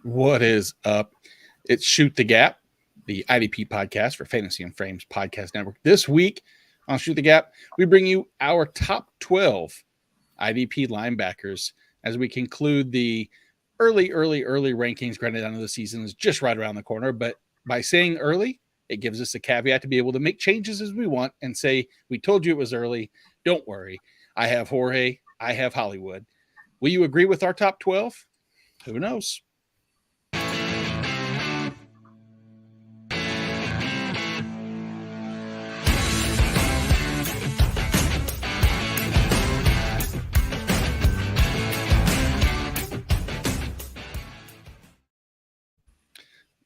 What is up? It's Shoot the Gap, the IDP podcast for Fantasy and Frames Podcast Network. This week on Shoot the Gap, we bring you our top 12 IDP linebackers as we conclude the early rankings. Granted, I know the season is just right around the corner, but by saying early, it gives us a caveat to be able to make changes as we want and say, we told you it was early. Don't worry. I have Jorge. I have Hollywood. Will you agree with our top 12? Who knows?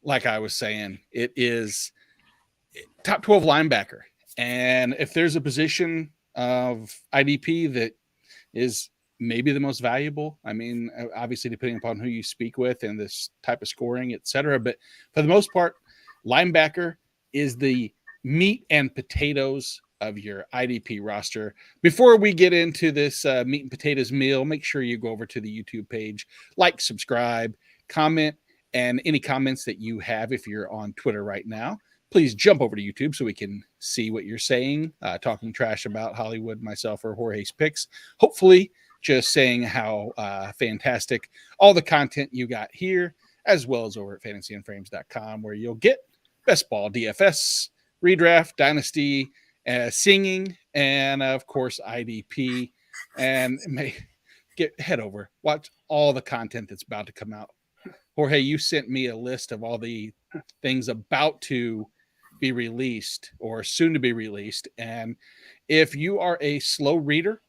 Like I was saying, it is top 12 linebacker. And if there's a position of IDP that is maybe the most valuable, I mean, obviously depending upon who you speak with and this type of scoring, etc. But for the most part, linebacker is the meat and potatoes of your IDP roster. Before we get into this meat and potatoes meal, make sure you go over to the YouTube page, like, subscribe, comment, and any comments that you have, if you're on Twitter right now, please jump over to YouTube so we can see what you're saying, talking trash about Hollywood, myself, or Jorge's picks. Hopefully, just saying how fantastic all the content you got here, as well as over at fantasyandframes.com, where you'll get best ball, DFS, redraft, dynasty, singing, and of course, IDP. And head over, watch all the content that's about to come out. Jorge, you sent me a list of all the things about to be released or soon to be released. And if you are a slow reader,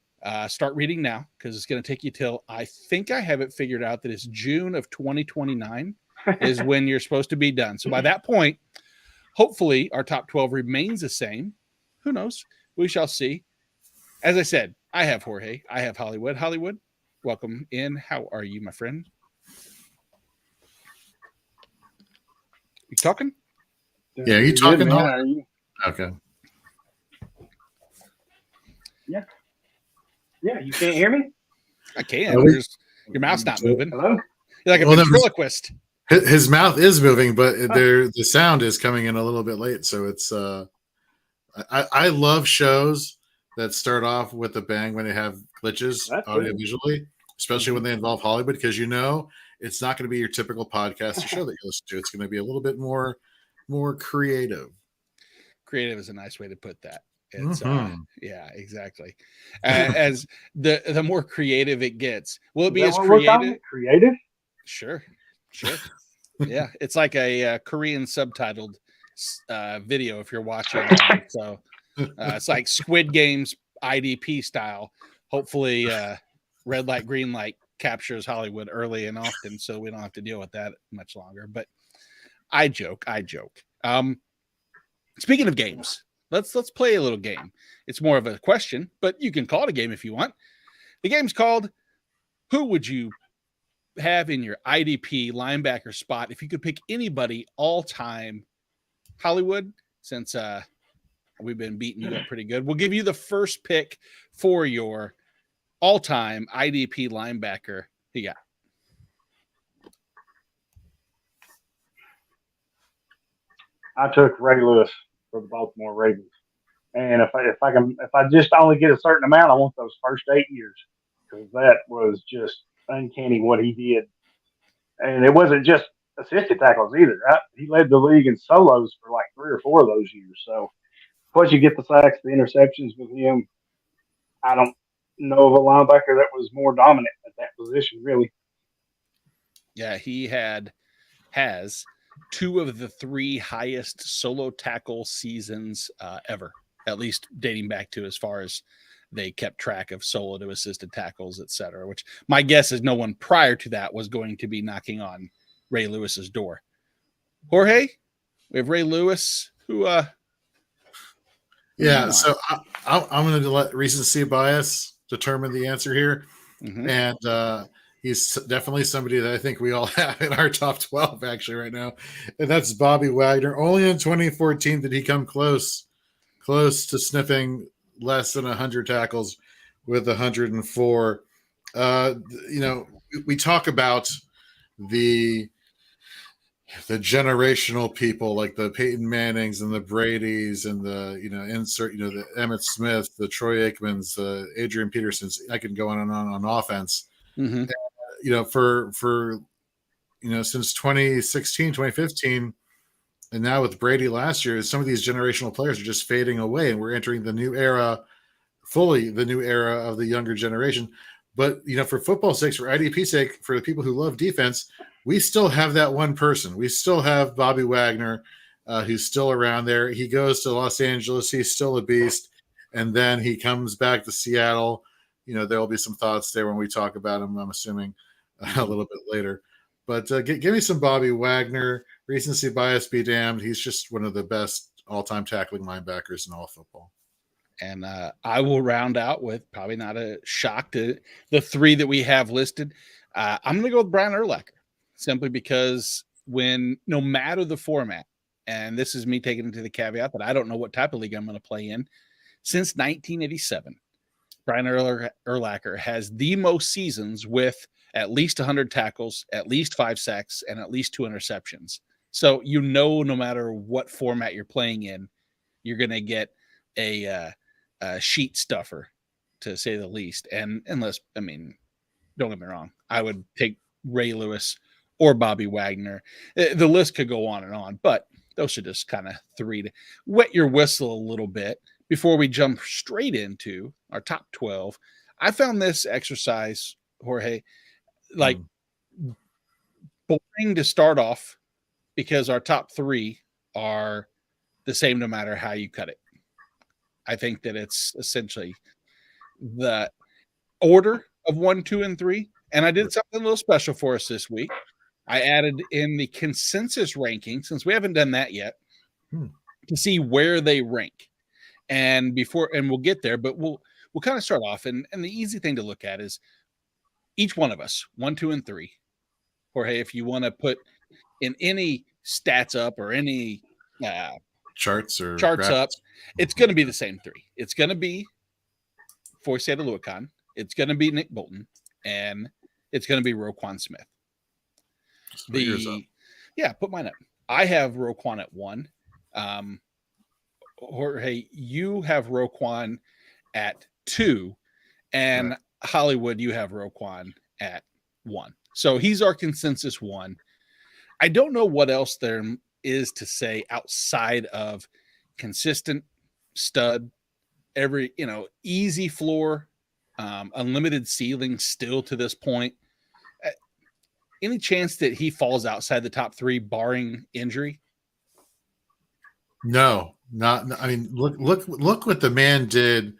start reading now, because it's going to take you till, I think I have it figured out that it's June of 2029 is when you're supposed to be done. So by that point, hopefully our top 12 remains the same. Who knows? We shall see. As I said, I have Jorge. I have Hollywood. Hollywood, welcome in. How are you, my friend? You talking? Yeah, you talking? Man, are you? Okay. Yeah. Yeah, you can't hear me? I can. Your mouth's not moving. Hello? You're like a ventriloquist. His mouth is moving, but the sound is coming in a little bit late. So it's I love shows that start off with a bang when they have glitches audio visually, especially when they involve Hollywood, because it's not going to be your typical podcast show that you listen to. It's going to be a little bit more creative. Creative is a nice way to put that. It's yeah, exactly. As the more creative it gets, will it be as creative? Creative? Sure. Yeah, it's like a Korean subtitled video if you're watching. So it's like Squid Games IDP style. Hopefully, red light, green light captures Hollywood early and often, so we don't have to deal with that much longer. But I joke. Speaking of games, let's play a little game. It's more of a question, but you can call it a game if you want. The game's called Who Would You Have in Your IDP Linebacker Spot if you could pick anybody all time? Hollywood, since we've been beating you up pretty good, we'll give you the first pick for your all-time IDP linebacker. Who you got? I took Ray Lewis for the Baltimore Ravens, and if I just only get a certain amount, I want those first 8 years, because that was just uncanny what he did, and it wasn't just assisted tackles either. Right? He led the league in solos for like 3 or 4 of those years. So once you get the sacks, the interceptions with him, I don't know of a linebacker that was more dominant at that position, really. Yeah, he has 2 of the 3 highest solo tackle seasons ever, at least dating back to as far as they kept track of solo to assisted tackles, etc. Which my guess is no one prior to that was going to be knocking on Ray Lewis's door. Jorge, we have Ray Lewis, who yeah, so I'm going to let recency bias determine the answer here. And he's definitely somebody that I think we all have in our top 12 actually right now. And that's Bobby Wagner. Only in 2014 did he come close to sniffing less than 100 tackles with 104. We talk about the the generational people like the Peyton Mannings and the Bradys and the the Emmitt Smith, the Troy Aikmans, the Adrian Petersons. I can go on and on offense. Mm-hmm. For since 2016, 2015, and now with Brady last year, some of these generational players are just fading away, and we're entering the new era, fully the new era of the younger generation. But for football's sake, for IDP's sake, for the people who love defense, we still have that one person. We still have Bobby Wagner, who's still around there. He goes to Los Angeles. He's still a beast. And then he comes back to Seattle. There will be some thoughts there when we talk about him, I'm assuming, a little bit later. But give me some Bobby Wagner. Recency bias be damned. He's just one of the best all-time tackling linebackers in all football. And I will round out with probably not a shock to the three that we have listed. I'm going to go with Brian Urlacher, simply because no matter the format, and this is me taking into the caveat that I don't know what type of league I'm going to play in, since 1987, Brian Urlacher has the most seasons with at least 100 tackles, at least 5 sacks, and at least 2 interceptions. So no matter what format you're playing in, you're going to get a sheet stuffer, to say the least. And unless, don't get me wrong, I would take Ray Lewis or Bobby Wagner. The list could go on and on, but those are just kind of three to wet your whistle a little bit before we jump straight into our top 12. I found this exercise, Jorge, boring to start off because our top 3 are the same no matter how you cut it. I think that it's essentially the order of 1, 2, and 3. And I did something a little special for us this week. I added in the consensus ranking, since we haven't done that yet, to see where they rank. And we'll get there, but we'll kind of start off. And the easy thing to look at is each one of us, 1, 2, and 3. Jorge, if you want to put in any stats up or any charts up, it's going to be the same 3. It's going to be Foyce Aluakan, it's going to be Nick Bolton, and it's going to be Roquan Smith. Put mine up. I have Roquan at 1. Jorge, you have Roquan at 2, and right. Hollywood, you have Roquan at 1. So he's our consensus 1. I don't know what else there is to say outside of consistent stud, easy floor, unlimited ceiling still to this point. Any chance that he falls outside the top 3 barring injury? No, not. I mean, look what the man did,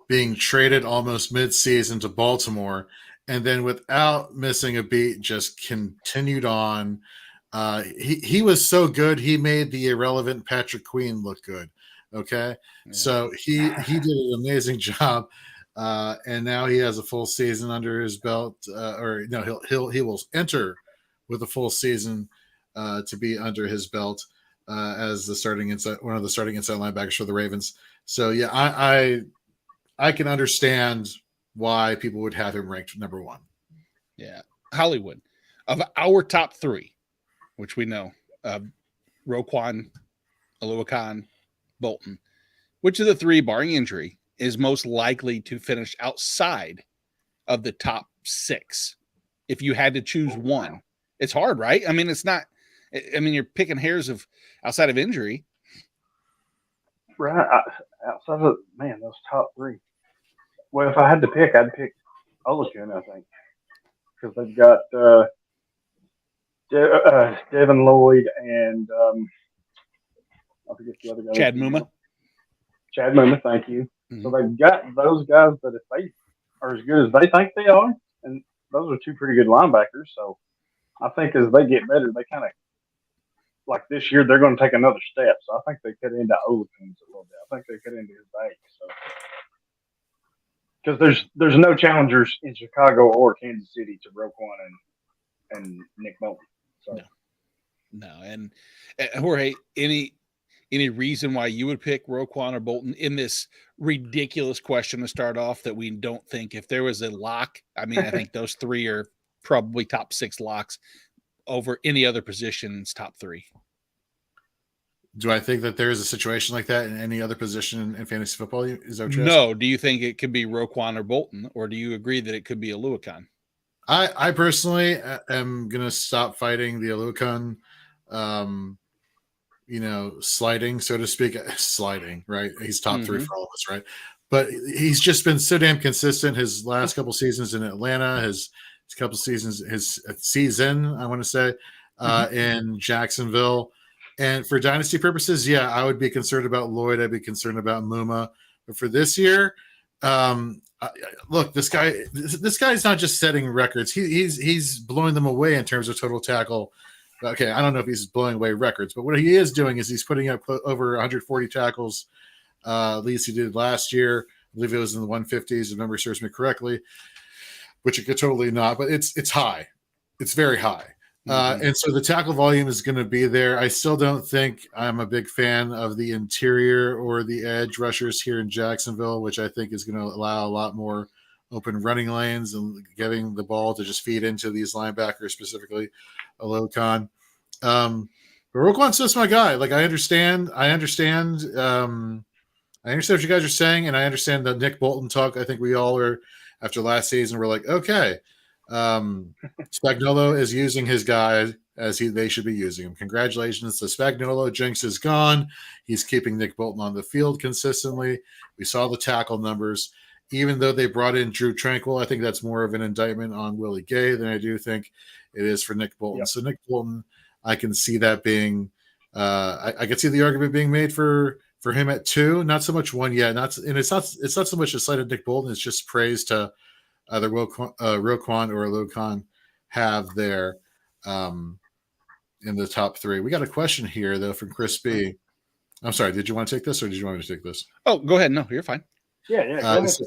being traded almost mid-season to Baltimore, and then without missing a beat, just continued on. He was so good, he made the irrelevant Patrick Queen look good. Okay, yeah. So he did an amazing job, and now he has a full season under his belt. He will enter with a full season to be under his belt as one of the starting inside linebackers for the Ravens. So yeah, I can understand why people would have him ranked number 1. Yeah, Hollywood, of our top 3, which we know, Roquan, Aluakan, Bolton, which of the 3, barring injury, is most likely to finish outside of the top 6? If you had to choose one, it's hard, right? I mean, it's not. I mean, you're picking hairs of outside of injury, right? Outside of those top 3. Well, if I had to pick, I'd pick Olakin, I think, because they've got Devin Lloyd and I forget the other guy. Chad Muma. Chad Muma, thank you. Mm-hmm. So they've got those guys that if they are as good as they think they are, and those are 2 pretty good linebackers. So I think as they get better, they kind of, like this year, they're going to take another step. So I think they cut into Olakin's a little bit. I think they cut into his bag. So because there's no challengers in Chicago or Kansas City to Roquan and Nick Bolton. So. No. And Jorge, any reason why you would pick Roquan or Bolton in this ridiculous question to start off that we don't think if there was a lock? I mean, I think those 3 are probably top 6 locks over any other position's top 3. Do I think that there is a situation like that in any other position in fantasy football? Is that what you're No. Do you think it could be Roquan or Bolton, or do you agree that it could be Aluakon? I personally am going to stop fighting the Aluakon, sliding, so to speak. Sliding, right? He's top 3 for all of us, right? But he's just been so damn consistent. His last couple seasons in Atlanta, his couple seasons, his season, I want to say, in Jacksonville. And for dynasty purposes, yeah, I would be concerned about Lloyd. I'd be concerned about Muma. But for this year, look, this guy's not just setting records. He's blowing them away in terms of total tackle. Okay, I don't know if he's blowing away records, but what he is doing is he's putting up over 140 tackles. At least he did last year. I believe it was in the 150s, if memory serves me correctly, which it could totally not, but it's high. It's very high. And so the tackle volume is going to be there. I still don't think I'm a big fan of the interior or the edge rushers here in Jacksonville, which I think is going to allow a lot more open running lanes and getting the ball to just feed into these linebackers, specifically Aluakon. But Roquan's just my guy. Like, I understand what you guys are saying, and I understand the Nick Bolton talk. I think we all are, after last season, we're like, okay, Spagnuolo is using his guy as they should be using him. Congratulations. The Spagnuolo jinx is gone. He's keeping Nick Bolton on the field consistently. We saw the tackle numbers. Even though they brought in Drew Tranquil, I think that's more of an indictment on Willie Gay than I do think it is for Nick Bolton. Yep. So Nick Bolton, I can see that being I can see the argument being made for him at 2, not so much 1 yet. It's not so much a slight of Nick Bolton, it's just praise to either Roquan or Aluakon have there in the top 3. We got a question here though from Chris B. I'm sorry, did you want to take this or did you want me to take this? Oh, go ahead. No, you're fine. Yeah. So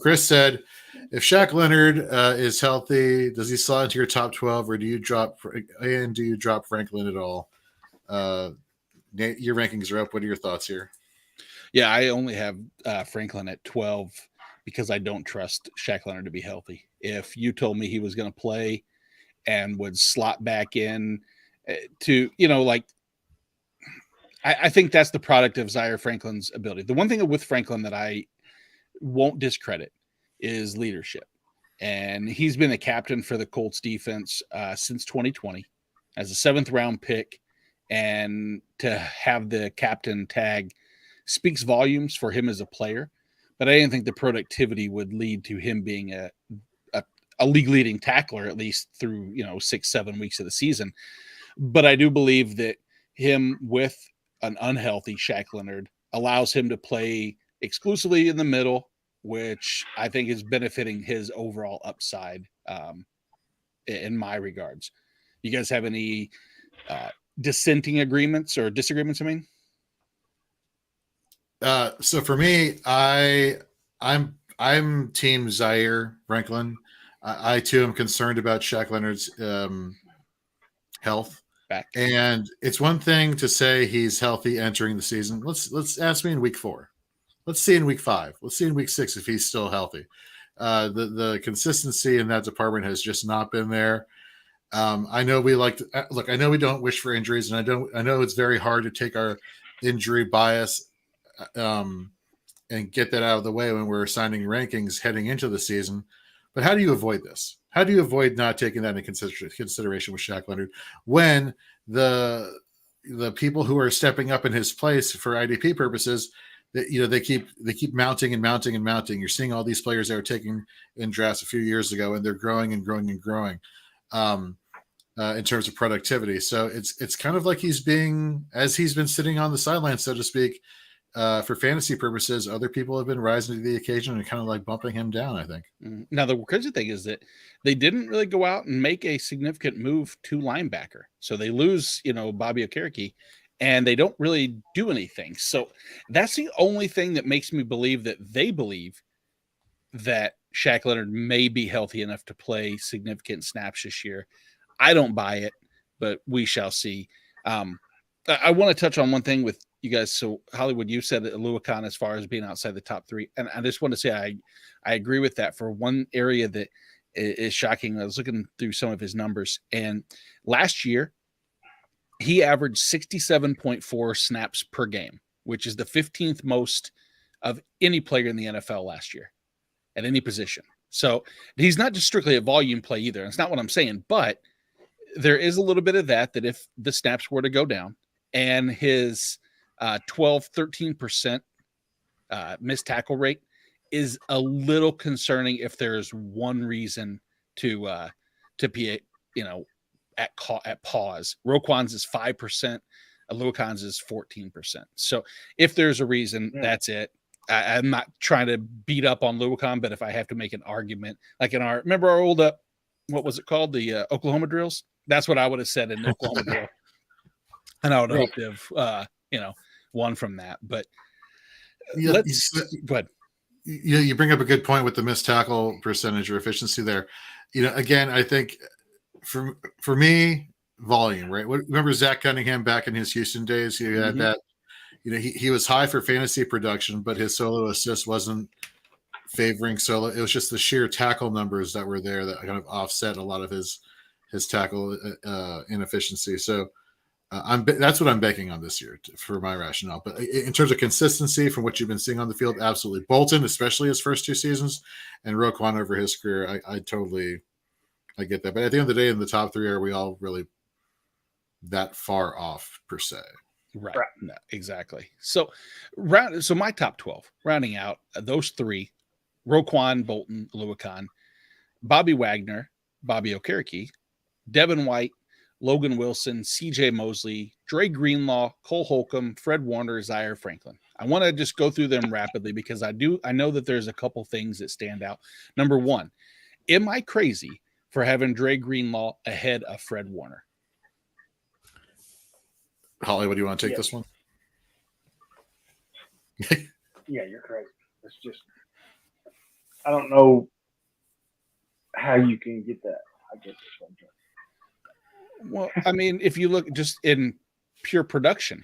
Chris said, if Shaq Leonard is healthy, does he slot into your top 12, or do you drop Franklin at all? Nate, your rankings are up. What are your thoughts here? Yeah, I only have Franklin at 12 because I don't trust Shaq Leonard to be healthy. If you told me he was going to play and would slot back in to, I think that's the product of Zaire Franklin's ability. The one thing with Franklin that I won't discredit is leadership. And he's been a captain for the Colts defense since 2020 as a 7th round pick. And to have the captain tag speaks volumes for him as a player. But I didn't think the productivity would lead to him being a league leading tackler, at least through, 6-7 weeks of the season. But I do believe that him with an unhealthy Shaq Leonard allows him to play exclusively in the middle, which I think is benefiting his overall upside in my regards. You guys have any dissenting agreements or disagreements? So for me, I'm team Zaire Franklin. I too am concerned about Shaq Leonard's health. Back. And it's one thing to say he's healthy entering the season. Let's ask me in week 4. Let's see in week 5. Let's see in week 6 if he's still healthy. The consistency in that department has just not been there. I know we I know we don't wish for injuries, and I know it's very hard to take our injury bias and get that out of the way when we're assigning rankings heading into the season. But how do you avoid this? How do you avoid not taking that into consideration with Shaq Leonard when the people who are stepping up in his place for IDP purposes, they keep mounting and mounting and mounting. You're seeing all these players that were taken in drafts a few years ago, and they're growing and growing and growing in terms of productivity. So it's kind of like he's been sitting on the sidelines, so to speak, for fantasy purposes. Other people have been rising to the occasion and kind of like bumping him down, I think. Now, the crazy thing is that they didn't really go out and make a significant move to linebacker. So they lose, Bobby Okereke, and they don't really do anything. So that's the only thing that makes me believe that they believe that Shaq Leonard may be healthy enough to play significant snaps this year. I don't buy it, but we shall see. I want to touch on one thing with you guys. So Hollywood, you said that Aluakon as far as being outside the top 3. And I just want to say I agree with that for one area that is shocking. I was looking through some of his numbers, and last year he averaged 67.4 snaps per game, which is the 15th most of any player in the NFL last year at any position. So he's not just strictly a volume play either. It's not what I'm saying, but there is a little bit of that if the snaps were to go down, and his 13% missed tackle rate is a little concerning if there's one reason to be, at pause. Roquan's is 5%, Oluokan's is 14%. So if there's a reason, that's it. I'm not trying to beat up on Oluokan, but if I have to make an argument, like remember our old, what was it called? The Oklahoma drills? That's what I would have said in Oklahoma drill. And I would have hoped to have, won from that. But go ahead. You bring up a good point with the missed tackle percentage or efficiency there. Again, I think for me, volume, right? Remember Zach Cunningham back in his Houston days? He had that, he was high for fantasy production, but his solo assist wasn't favoring solo. It was just the sheer tackle numbers that were there that kind of offset a lot of his tackle inefficiency. So that's what I'm banking on this year for my rationale. But in terms of consistency from what you've been seeing on the field, absolutely. Bolton, especially his first 2 seasons, and Roquan over his career, I get that. But at the end of the day, in the top 3, are we all really that far off per se? Right. No, exactly. So my top 12, rounding out those 3, Roquan, Bolton, Oluokan, Bobby Wagner, Bobby Okereke, Devin White, Logan Wilson, CJ Mosley, Dre Greenlaw, Cole Holcomb, Fred Warner, Zaire Franklin. I want to just go through them rapidly because I know that there's a couple things that stand out. Number 1, am I crazy for having Dre Greenlaw ahead of Fred Warner? Holly, what do you want to take this one? Yeah, you're crazy. It's just, I don't know how you can get that. I guess it's what I'm trying. Well, I mean, if you look just in pure production,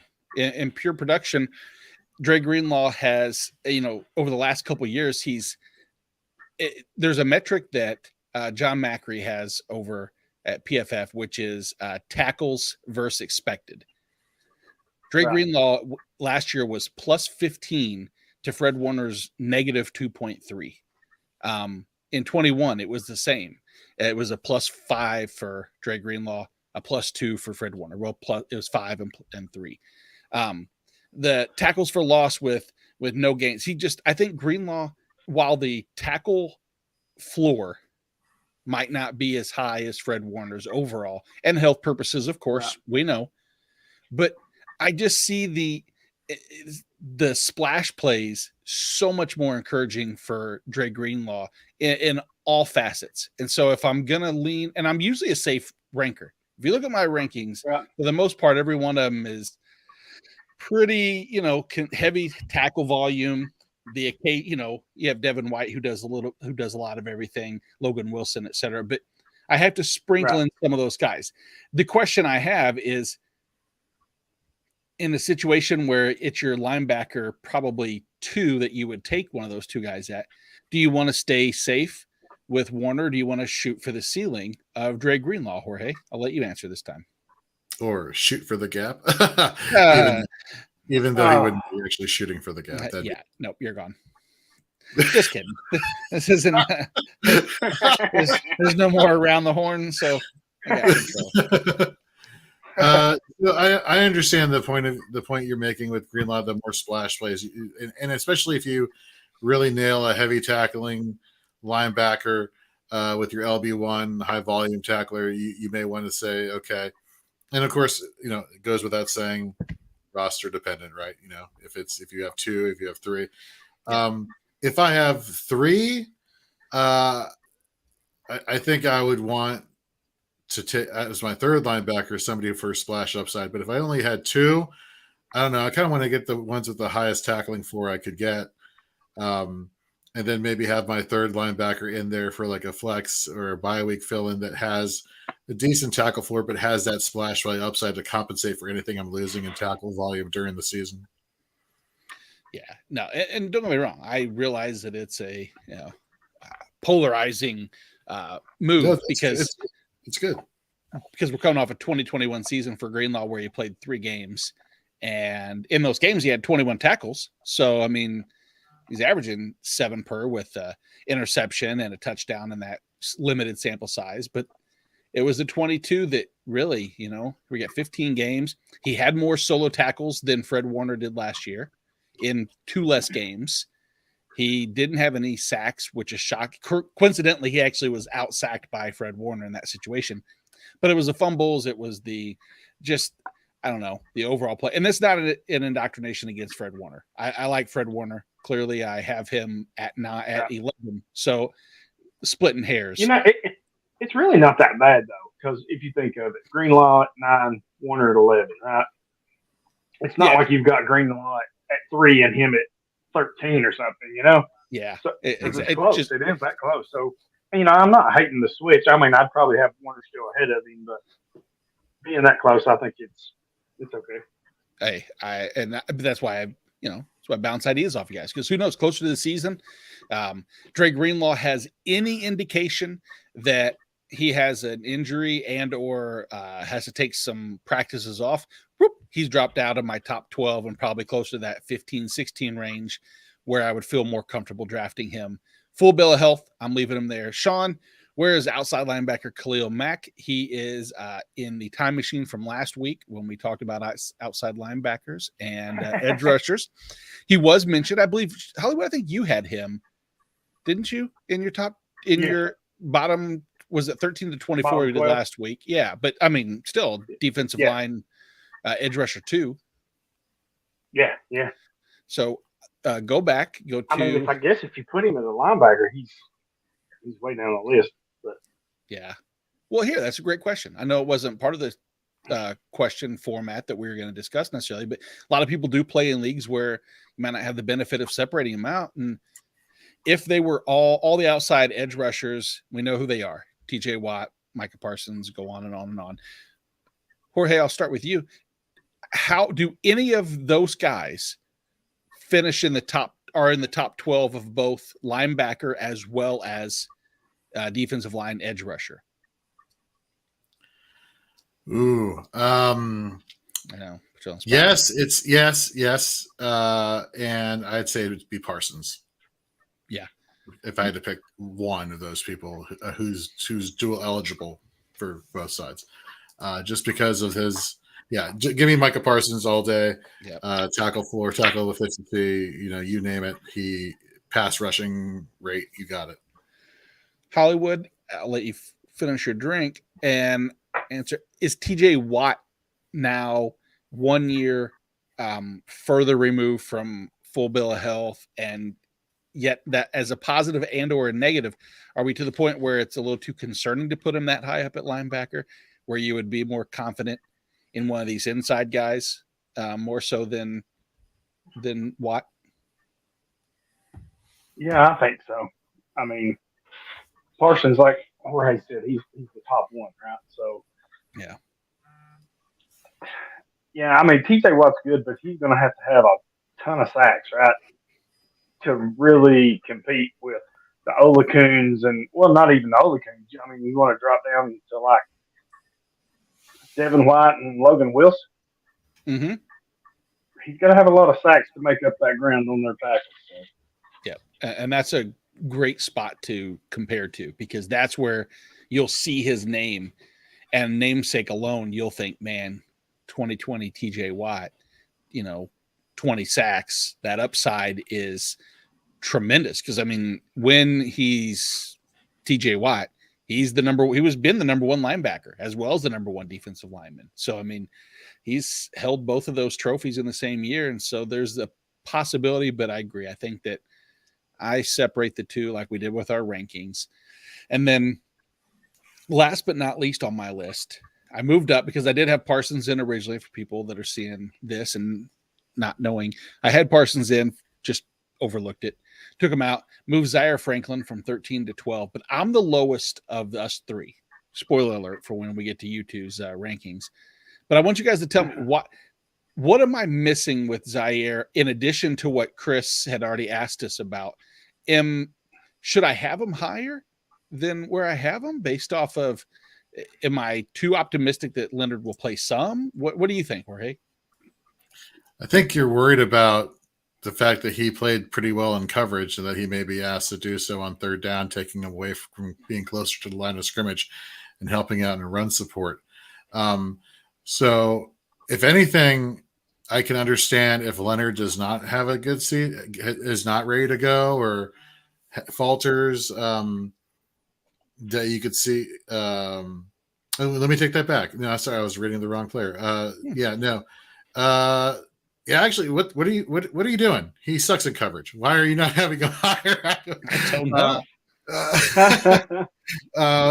Dre Greenlaw has, over the last couple of years, there's a metric that John Macri has over at PFF, which is tackles versus expected. Dre Greenlaw last year was plus 15 to Fred Warner's negative 2.3. In 21, it was the same. It was a plus 5 for Dre Greenlaw, a plus 2 for Fred Warner. Well, it was 5 and 3. The tackles for loss with no gains. I think Greenlaw, while the tackle floor might not be as high as Fred Warner's overall, and health purposes, of course, we know, but I just see the splash plays so much more encouraging for Dre Greenlaw in all facets. And so if I'm going to lean, and I'm usually a safe ranker. If you look at my rankings, for the most part, every one of them is pretty, heavy tackle volume. You have Devin White who does a lot of everything, Logan Wilson, et cetera. But I have to sprinkle in some of those guys. The question I have is, in a situation where it's your linebacker, probably 2 that you would take one of those 2 guys at, do you want to stay safe with Warner? Or do you want to shoot for the ceiling of Dre Greenlaw, Jorge? I'll let you answer this time. Or shoot for the gap. Even though he wouldn't be actually shooting for the gap. Nope, you're gone. Just kidding. This isn't. There's no more around the horn, so I got control. I understand the point you're making with Greenlaw, the more splash plays, and especially if you really nail a heavy tackling linebacker with your LB1 high volume tackler, you may want to say, okay. And of course, it goes without saying, roster dependent, right? If you have 2, if you have 3, if I have 3, I think I would want to take as my 3rd linebacker somebody for splash upside. But if I only had 2, I don't know. I kind of want to get the ones with the highest tackling floor I could get, and then maybe have my 3rd linebacker in there for like a flex or a bye week fill in that has a decent tackle floor, but has that splash value upside to compensate for anything I'm losing in tackle volume during the season. Yeah, no, and don't get me wrong. I realize that it's a polarizing move No, because it's good. Because we're coming off a 2021 season for Greenlaw where he played 3 games. And in those games, he had 21 tackles. So, I mean, he's averaging 7 per with interception and a touchdown in that limited sample size. But it was the 22 that really, we got 15 games. He had more solo tackles than Fred Warner did last year in 2 less games. He didn't have any sacks, which is shocking. Coincidentally, he actually was out-sacked by Fred Warner in that situation. But it was the fumbles. It was the overall play. And it's not an indoctrination against Fred Warner. I like Fred Warner. Clearly, I have him at 11. So splitting hairs. It's really not that bad, though, because if you think of it, Greenlaw at 9, Warner at 11, right? It's not like you've got Greenlaw at 3 and him at 13 or something, Yeah. So, it's close. It is that close. So, I'm not hating the switch. I mean, I'd probably have Warner still ahead of him, but being that close, I think it's okay. Hey, that's why that's why I bounce ideas off you guys, because who knows, closer to the season, Dre Greenlaw has any indication that he has an injury and or has to take some practices off, he's dropped out of my top 12 and probably closer to that 15, 16 range where I would feel more comfortable drafting him. Full bill of health, I'm leaving him there. Sean, where is outside linebacker Khalil Mack? He is in the time machine from last week when we talked about outside linebackers and edge rushers. He was mentioned, I believe, Hollywood, I think you had him, didn't you, in your top, your bottom, was it 13 to 24 we did last week? Yeah, but I mean, still defensive line, edge rusher 2. Yeah. So go back, go to. I mean, I guess if you put him as a linebacker, he's way down the list. But yeah, well, here, that's a great question. I know it wasn't part of the question format that we were going to discuss necessarily, but a lot of people do play in leagues where you might not have the benefit of separating them out. And if they were all the outside edge rushers, we know who they are: TJ Watt, Micah Parsons, go on and on and on. Jorge, I'll start with you. How do any of those guys finish in the top 12 of both linebacker as well as defensive line edge rusher? Ooh, I know. Yes. And I'd say it would be Parsons. Yeah. If I had to pick one of those people who's dual eligible for both sides, just because of his, give me Micah Parsons all day. Yep. Tackle floor, tackle efficiency, you name it. He pass rushing rate, you got it. Hollywood, I'll let you finish your drink and answer. Is TJ Watt now 1 year further removed from full bill of health, and yet that as a positive and or a negative, are we to the point where it's a little too concerning to put him that high up at linebacker, where you would be more confident in one of these inside guys more so than Watt? Yeah, I think so. I mean, Parsons, like Jorge said, he's the top one, right? So yeah. I mean, TJ Watt's good, but he's going to have a ton of sacks, right, to really compete with the Olacuns and, well, not even the Olacuns. I mean, you want to drop down to like Devin White and Logan Wilson. Mm-hmm. He's got to have a lot of sacks to make up that ground on their tackles. So. Yeah, and that's a great spot to compare to, because that's where you'll see his name, and namesake alone, you'll think, man, 2020 TJ Watt, 20 sacks, that upside is tremendous. Because I mean, when he's TJ Watt, he was the number one linebacker as well as the number one defensive lineman. So I mean, he's held both of those trophies in the same year, and so there's a possibility. But I agree. I think that I separate the two like we did with our rankings. And then last but not least on my list, I moved up because I did have Parsons in originally, for people that are seeing this and not knowing. I had Parsons in, just overlooked it, took him out, moved Zaire Franklin from 13 to 12. But I'm the lowest of us 3. Spoiler alert for when we get to U2's rankings. But I want you guys to tell me what am I missing with Zaire in addition to what Chris had already asked us about? Should I have him higher? than where I have him based off of, am I too optimistic that Leonard will play some? What do you think, Jorge? I think you're worried about the fact that he played pretty well in coverage and that he may be asked to do so on third down, taking him away from being closer to the line of scrimmage and helping out in run support. So if anything, I can understand if Leonard does not have a good seat, is not ready to go, or falters, that you could see. Let me take that back. No, sorry, I was reading the wrong player. Yeah, actually, what are you doing? He sucks at coverage. Why are you not having a higher? I don't know.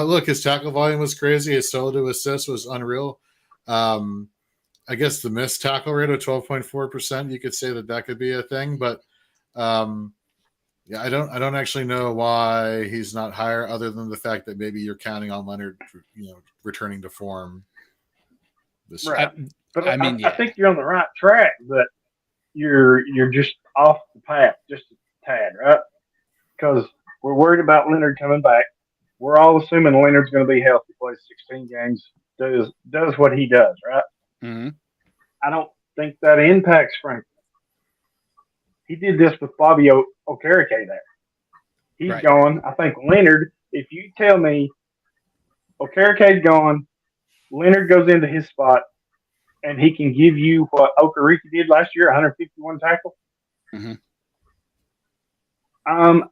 Look, his tackle volume was crazy. His solo to assist was unreal. I guess the missed tackle rate of 12.4%, you could say that could be a thing, but yeah, I don't actually know why he's not higher, other than the fact that maybe you're counting on Leonard, returning to form this year. Right. But I think you're on the right track, but you're just off the path just a tad, right? Because we're worried about Leonard coming back. We're all assuming Leonard's going to be healthy, plays 16 games, does what he does, right? Mm-hmm. I don't think that impacts Franklin. He did this with Bobby Okereke there. He's gone. I think Leonard, if you tell me Okereke's gone, Leonard goes into his spot, and he can give you what Okereke did last year, 151 tackles. Mm-hmm. I'm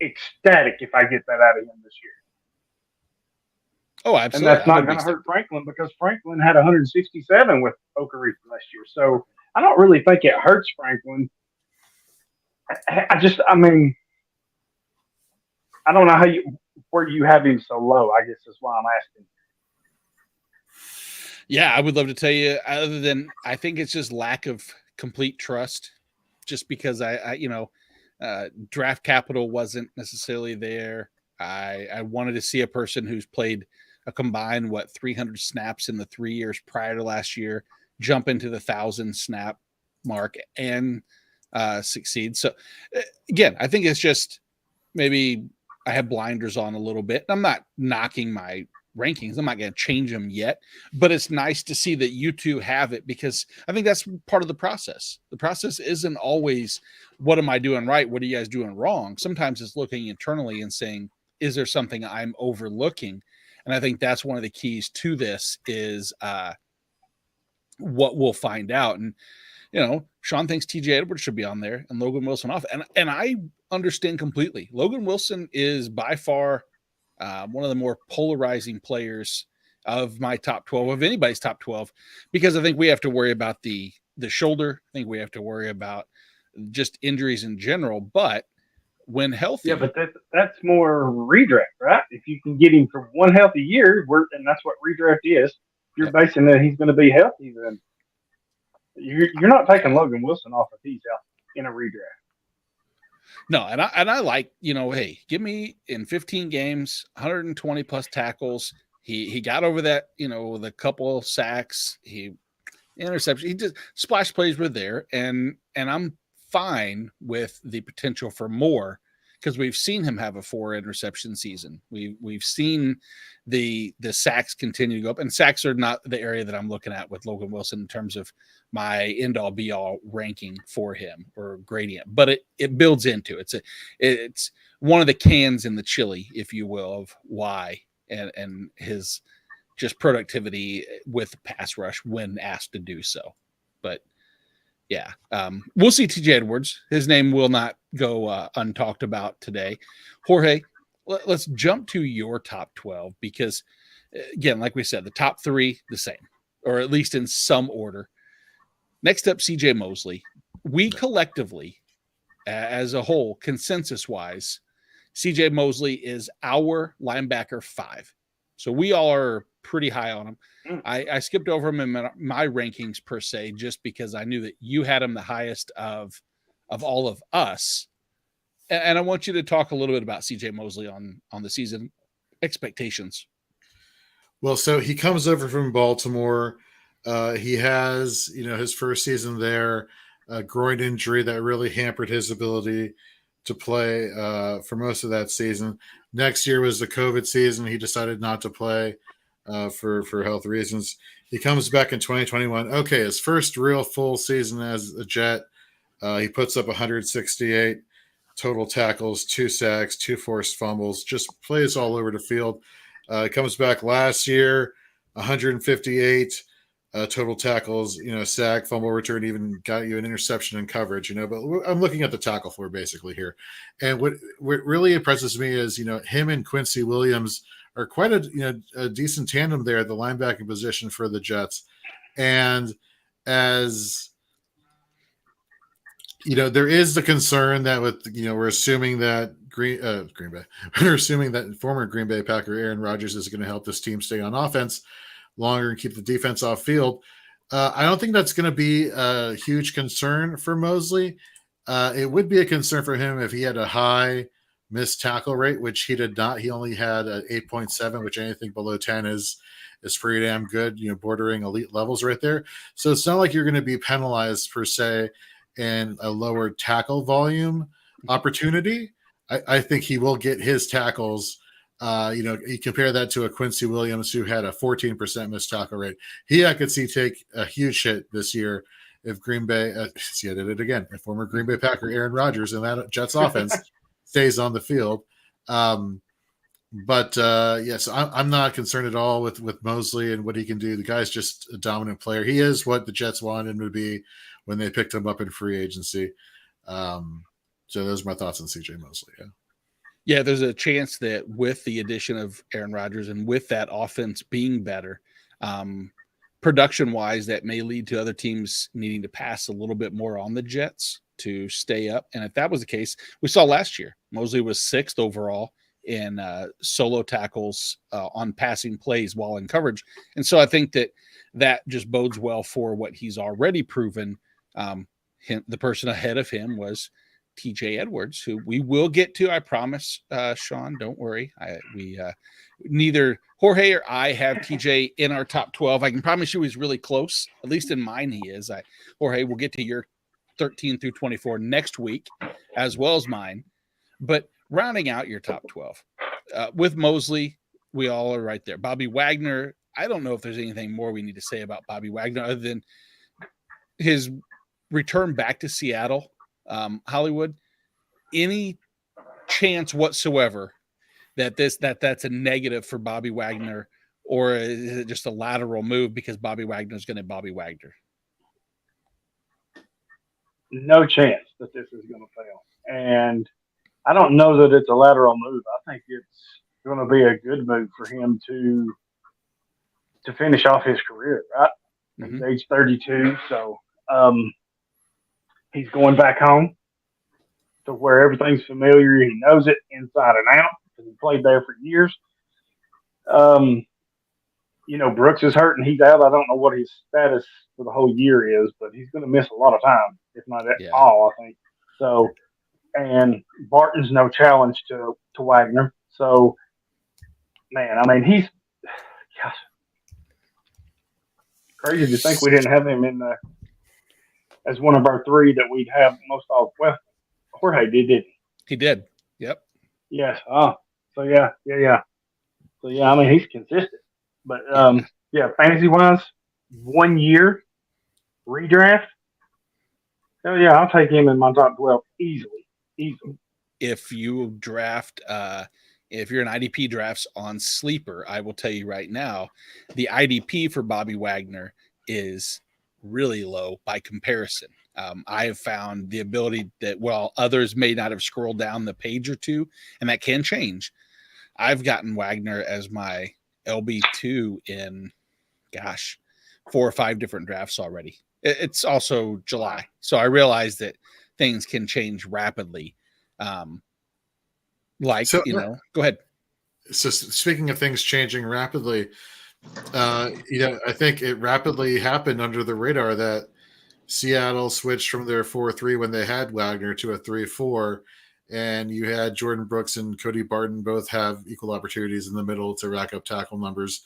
ecstatic if I get that out of him this year. Oh, absolutely. And that's not going to hurt Franklin, because Franklin had 167 with Okereke last year. So I don't really think it hurts Franklin. I don't know where you have him so low, I guess is why I'm asking. Yeah, I would love to tell you, other than I think it's just lack of complete trust, just because I draft capital wasn't necessarily there. I wanted to see a person who's played a combined 300 snaps in the 3 years prior to last year jump into the 1,000 snap mark and succeed. So again, I think it's just maybe I have blinders on a little bit. I'm not knocking my rankings. I'm not going to change them yet, but it's nice to see that you two have it, because I think that's part of the process. The process isn't always, what am I doing right? What are you guys doing wrong? Sometimes it's looking internally and saying, is there something I'm overlooking? And I think that's one of the keys to this is what we'll find out. And, Sean thinks TJ Edwards should be on there and Logan Wilson off. And I understand completely. Logan Wilson is by far one of the more polarizing players of my top 12, of anybody's top 12, because I think we have to worry about the shoulder. I think we have to worry about just injuries in general, but when healthy. Yeah, but that's more redraft, right? If you can get him for one healthy year, and that's what redraft is, if you're basing that he's going to be healthy, then you're not taking Logan Wilson off if he's out in a redraft. No, and I like, hey, give me in 15 games, 120 plus tackles. He got over that, the couple sacks, interception. He just splash plays were there, and I'm fine with the potential for more, because we've seen him have a 4 interception season. We've seen the sacks continue to go up, and sacks are not the area that I'm looking at with Logan Wilson in terms of my end all be all ranking for him or gradient, but it builds into it's one of the cans in the chili, if you will, of why and his just productivity with pass rush when asked to do so. But yeah, we'll see TJ Edwards. His name will not go untalked about today. Jorge, let's jump to your top 12, because again, like we said, the top 3 the same, or at least in some order. Next up, CJ Mosley. We collectively, as a whole, consensus-wise, CJ Mosley is our linebacker 5. So we all are pretty high on him. I skipped over him in my rankings per se, just because I knew that you had him the highest of all of us. And I want you to talk a little bit about CJ Mosley on the season expectations. Well, so he comes over from Baltimore. He has, his first season there, a groin injury that really hampered his ability to play for most of that season. Next year was the COVID season. He decided not to play for health reasons. He comes back in 2021. Okay, his first real full season as a Jet. He puts up 168 total tackles, 2 sacks, 2 forced fumbles, just plays all over the field. Comes back last year, 158 total tackles, sack, fumble return, even got you an interception in coverage, but I'm looking at the tackle for basically here. And what really impresses me is, him and Quincy Williams are quite a decent tandem there at the linebacking position for the Jets. And as there is the concern that with, we're assuming that Green Bay, we're assuming that former Green Bay Packer Aaron Rodgers is going to help this team stay on offense longer and keep the defense off field. I don't think that's going to be a huge concern for Mosley. It would be a concern for him if he had a high missed tackle rate, which he did not. He only had an 8.7, which anything below 10 is pretty damn good, bordering elite levels right there. So it's not like you're going to be penalized per se in a lower tackle volume opportunity. I think he will get his tackles. You compare that to a Quincy Williams who had a 14% missed tackle rate. I could see take a huge hit this year if Green Bay, see, I did it again, if former Green Bay Packer Aaron Rodgers and that Jets offense stays on the field. Yes, I'm not concerned at all with Mosley and what he can do. The guy's just a dominant player. He is what the Jets wanted him to be when they picked him up in free agency. So those are my thoughts on CJ Mosley. Yeah, there's a chance that with the addition of Aaron Rodgers and with that offense being better, production-wise, that may lead to other teams needing to pass a little bit more on the Jets to stay up. And if that was the case, we saw last year, Mosley was 6th overall in solo tackles on passing plays while in coverage. And so I think that just bodes well for what he's already proven. The person ahead of him was TJ Edwards, who we will get to, I promise, Sean, don't worry. Neither Jorge or I have TJ in our top 12. I can promise you he's really close. At least in mine he is. Jorge, we'll get to your 13 through 24 next week, as well as mine. But rounding out your top 12, with Mosley, we all are right there. Bobby Wagner, I don't know if there's anything more we need to say about Bobby Wagner other than his return back to Seattle. Hollywood, any chance whatsoever that that's a negative for Bobby Wagner, or is it just a lateral move because Bobby Wagner is going to Bobby Wagner? No chance that this is going to fail. And I don't know that it's a lateral move. I think it's going to be a good move for him to finish off his career, right? Mm-hmm. He's age 32, so he's going back home to where everything's familiar. He knows it inside and out because he played there for years. Brooks is hurt and he's out. I don't know what his status for the whole year is, but he's going to miss a lot of time, if not all, I think. So, and Barton's no challenge to Wagner. So, man, I mean, he's crazy to think we didn't have him in as one of our 3 that we'd have most all. Well, Jorge didn't he? He did. Yep. Yes. So yeah. So yeah, I mean, he's consistent. But fantasy wise, 1 year redraft. Oh yeah, I'll take him in my top 12 easily. If you draft, if you're an IDP drafts on Sleeper, I will tell you right now, the IDP for Bobby Wagner is really low by comparison. I have found the ability that while others may not have scrolled down the page or two, and that can change, I've gotten Wagner as my LB2 in, 4 or 5 different drafts already. It's also July, so I realize that things can change rapidly. Go ahead. So speaking of things changing rapidly, I think it rapidly happened under the radar that Seattle switched from their 4-3 when they had Wagner to a 3-4, and you had Jordan Brooks and Cody Barton both have equal opportunities in the middle to rack up tackle numbers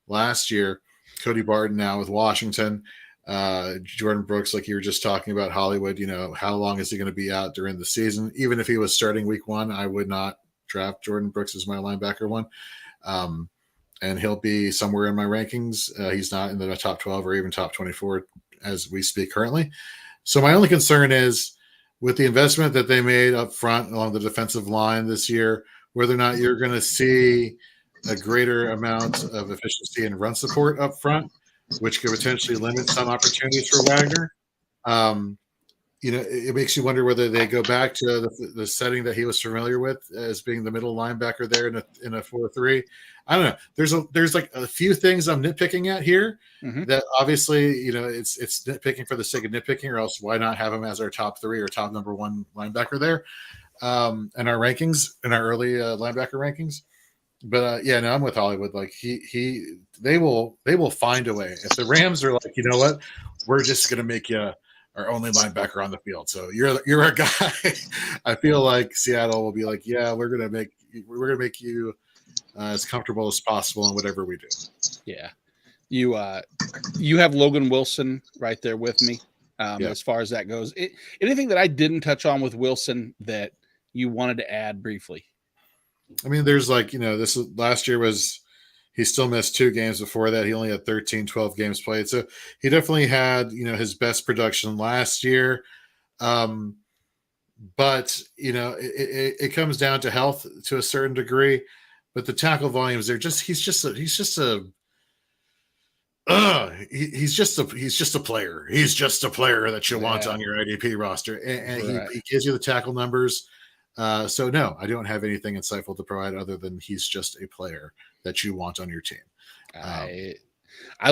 last year. Cody Barton now with Washington. Jordan Brooks, like you were just talking about Hollywood, how long is he going to be out during the season? Even if he was starting week 1, I would not draft Jordan Brooks as my linebacker one. And he'll be somewhere in my rankings. He's not in the top 12 or even top 24 as we speak currently. So my only concern is with the investment that they made up front along the defensive line this year, whether or not you're going to see a greater amount of efficiency and run support up front, which could potentially limit some opportunities for Wagner. It makes you wonder whether they go back to the setting that he was familiar with as being the middle linebacker there in a 4-3. I don't know. There's like a few things I'm nitpicking at here that obviously, it's nitpicking for the sake of nitpicking, or else why not have him as our top 3 or top number 1 linebacker there in our rankings, in our early linebacker rankings. But no, I'm with Hollywood. Like they will find a way. If the Rams are like, you know what, we're just gonna make you our only linebacker on the field, so you're our guy. I feel like Seattle will be like, yeah, we're gonna make you as comfortable as possible in whatever we do. Yeah, you have Logan Wilson right there with me as far as that goes. Anything that I didn't touch on with Wilson that you wanted to add briefly? I mean, there's this last year he still missed 2 games before that. He only had 12 games played. So he definitely had, his best production last year. But, it comes down to health to a certain degree, but the tackle volumes, he's just a player. He's just a player that you want on your IDP roster. And he gives you the tackle numbers. So no, I don't have anything insightful to provide other than he's just a player that you want on your team. I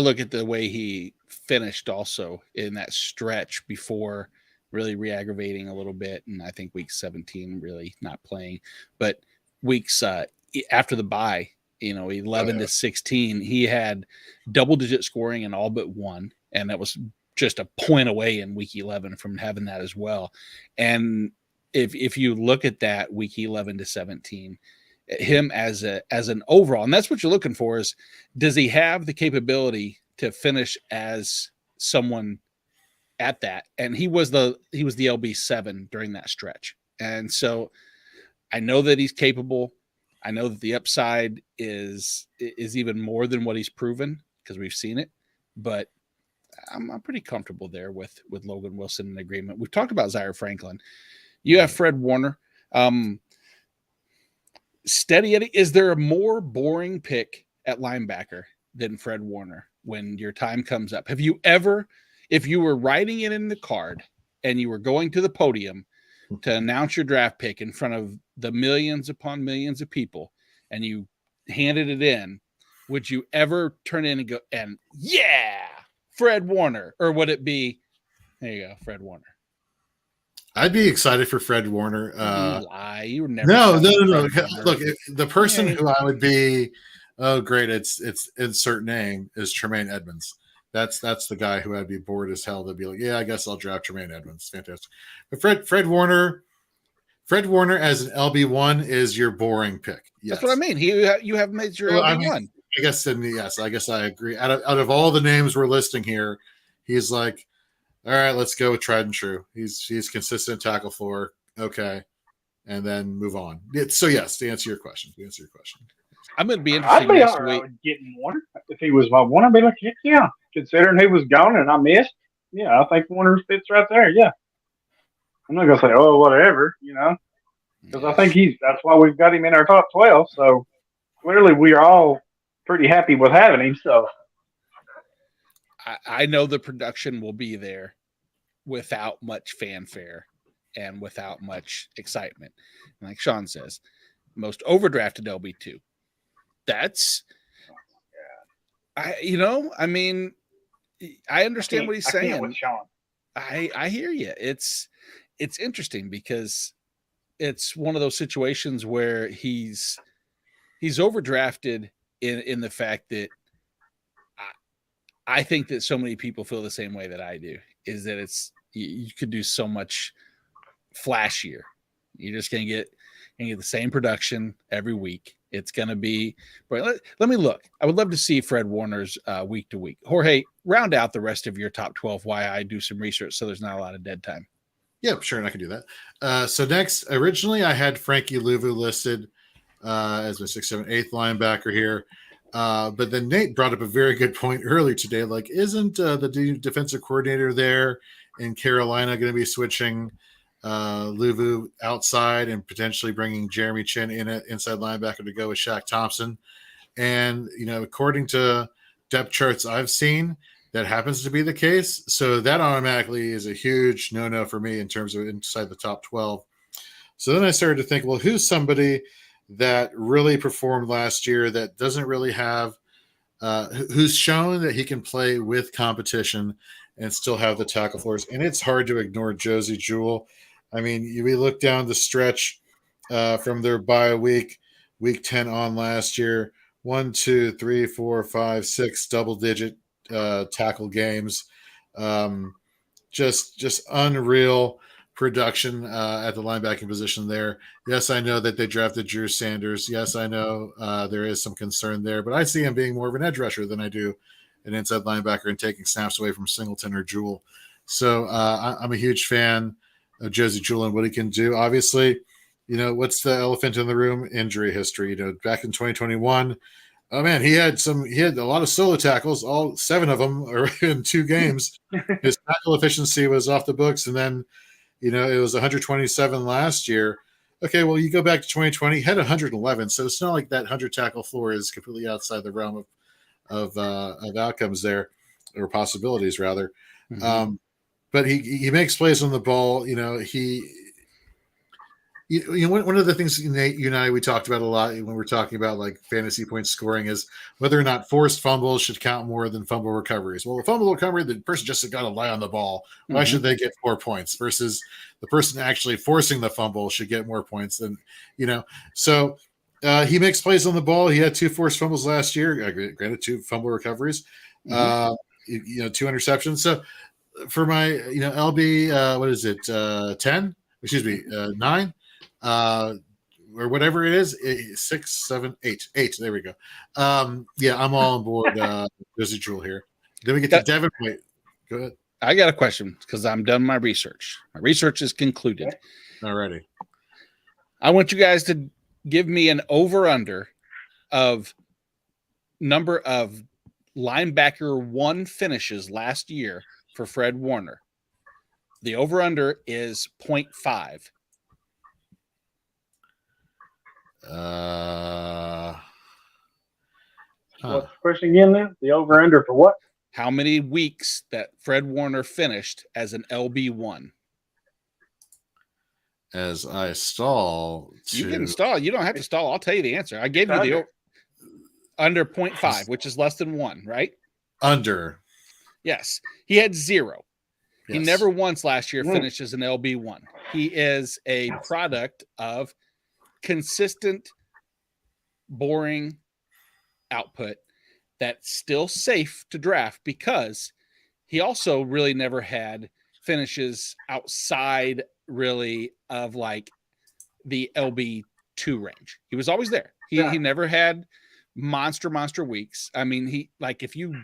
look at the way he finished also in that stretch before really re-aggravating a little bit. And I think week 17, really not playing, but weeks after the bye, 11 to 16, he had double-digit scoring in all but one. And that was just a point away in week 11 from having that as well. And if you look at that week 11 to 17, him as an overall, and that's what you're looking for, is does he have the capability to finish as someone at that? And he was the LB7 during that stretch. And so I know that he's capable. I know that the upside is even more than what he's proven because we've seen it, but I'm pretty comfortable there with Logan Wilson in agreement. We've talked about Zaire Franklin. You have Fred Warner. Steady Eddie, is there a more boring pick at linebacker than Fred Warner when your time comes up? Have you ever, if you were writing it in the card and you were going to the podium to announce your draft pick in front of the millions upon millions of people and you handed it in, would you ever turn in and go, and Fred Warner? Or would it be, there you go, Fred Warner? I'd be excited for Fred Warner. You lie. You were never. No. Look, the person who I would be, oh great, it's insert name, is Tremaine Edmonds. That's the guy who I'd be bored as hell to be like, yeah, I guess I'll draft Tremaine Edmonds. Fantastic. But Fred Warner as an LB1 is your boring pick. Yes. That's what I mean. You have made your LB1. I guess then yes. I guess I agree. Out of all the names we're listing here, he's like, all right, let's go with tried and true. He's consistent tackle for okay, and then move on. So yes, to answer your question. I'm going to be interested. I'd be all right with getting Warner if he was my one. I'd be like, yeah. Considering he was gone and I missed, yeah, I think Warner fits right there. Yeah, I'm not gonna say oh whatever, because I think that's why we've got him in our top 12. So clearly we are all pretty happy with having him. So. I know the production will be there without much fanfare and without much excitement. And like Sean says, most overdrafted LB2. That's, I understand what he's saying. I hear you. It's interesting because it's one of those situations where he's overdrafted in the fact that I think that so many people feel the same way that I do, is that you could do so much flashier. You're just going to get the same production every week. It's going to be, but let me look. I would love to see Fred Warner's week to week. Jorge, round out the rest of your top 12 while I do some research so there's not a lot of dead time. Yeah, sure, and I can do that. So next, originally I had Frankie Louvu listed as my 6, 7, 8th linebacker here. But then Nate brought up a very good point earlier today. Like, isn't the defensive coordinator there in Carolina going to be switching Louvu outside and potentially bringing Jeremy Chin in at inside linebacker to go with Shaq Thompson? And, according to depth charts I've seen, that happens to be the case. So that automatically is a huge no-no for me in terms of inside the top 12. So then I started to think, well, who's somebody that really performed last year that doesn't really have who's shown that he can play with competition and still have the tackle floors. And it's hard to ignore Josie Jewell. I mean, we look down the stretch from their bye week 10 on last year, 1, 2, 3, 4, 5, 6 double-digit tackle games. Just unreal production at the linebacking position there. Yes, I know that they drafted Drew Sanders. Yes, I know there is some concern there, but I see him being more of an edge rusher than I do an inside linebacker and taking snaps away from Singleton or Jewell. So I'm a huge fan of Josie Jewell and what he can do. Obviously, what's the elephant in the room? Injury history. Back in 2021, oh man, he had a lot of solo tackles, all 7 of them are in 2 games. His tackle efficiency was off the books, and then it was 127 last year. Okay, well, you go back to 2020, he had 111, so it's not like that 100 tackle floor is completely outside the realm of outcomes there, or possibilities rather. Mm-hmm. But he makes plays on the ball. One of the things, Nate, you and I, we talked about a lot when we're talking about like fantasy point scoring is whether or not forced fumbles should count more than fumble recoveries. Well, a fumble recovery, the person just got to lie on the ball. Why should they get 4 points versus the person actually forcing the fumble should get more points than, So he makes plays on the ball. He had 2 forced fumbles last year. Granted, 2 fumble recoveries, 2 interceptions. So for my, LB, what is it? 10, excuse me, 9. Or whatever it is, 6, 7, 8. There we go. I'm all on board. Josie Jewell here. Then we get to Devin. Wait, go ahead. I got a question because I'm done my research. My research is concluded. Alrighty. I want you guys to give me an over/under of number of linebacker 1 finishes last year for Fred Warner. The over/under is 0.5. What's the question again then? The over/under for what? How many weeks that Fred Warner finished as an LB1? As I stall. You can stall. You don't have to stall. I'll tell you the answer. I gave you the under 0.5, which is less than 1, right? Under. Yes. He had 0. Yes. He never once last year finished as an LB1. He is a product of consistent, boring output that's still safe to draft because he also really never had finishes outside really of like the LB2 range. He was always there. He never had monster weeks. I mean, if you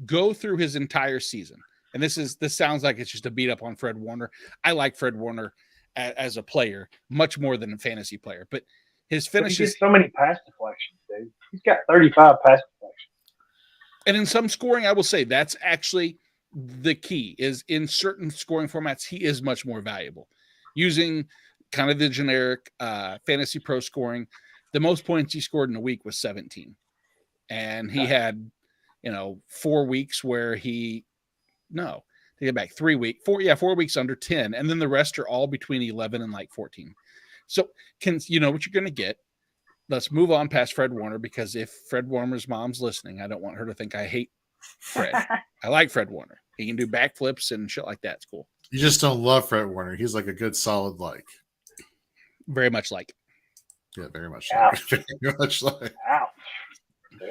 go through his entire season, and this sounds like it's just a beat up on Fred Warner. I like Fred Warner as a player much more than a fantasy player, but his finishes. He gets so many pass deflections, dude. He's got 35 pass deflections. And in some scoring, I will say that's actually the key. Is in certain scoring formats, he is much more valuable. Using kind of the generic fantasy pro scoring, the most points he scored in a week was 17, and he had 4 weeks where he. No, they get back 3 weeks, 4 weeks under 10. And then the rest are all between 11 and 14. So you know what you're going to get. Let's move on past Fred Warner, because if Fred Warner's mom's listening, I don't want her to think I hate Fred. I like Fred Warner. He can do backflips and shit like that. It's cool. You just don't love Fred Warner. He's like a good solid like. Very much like. Yeah, very much Ouch. like. Very much like. Ouch.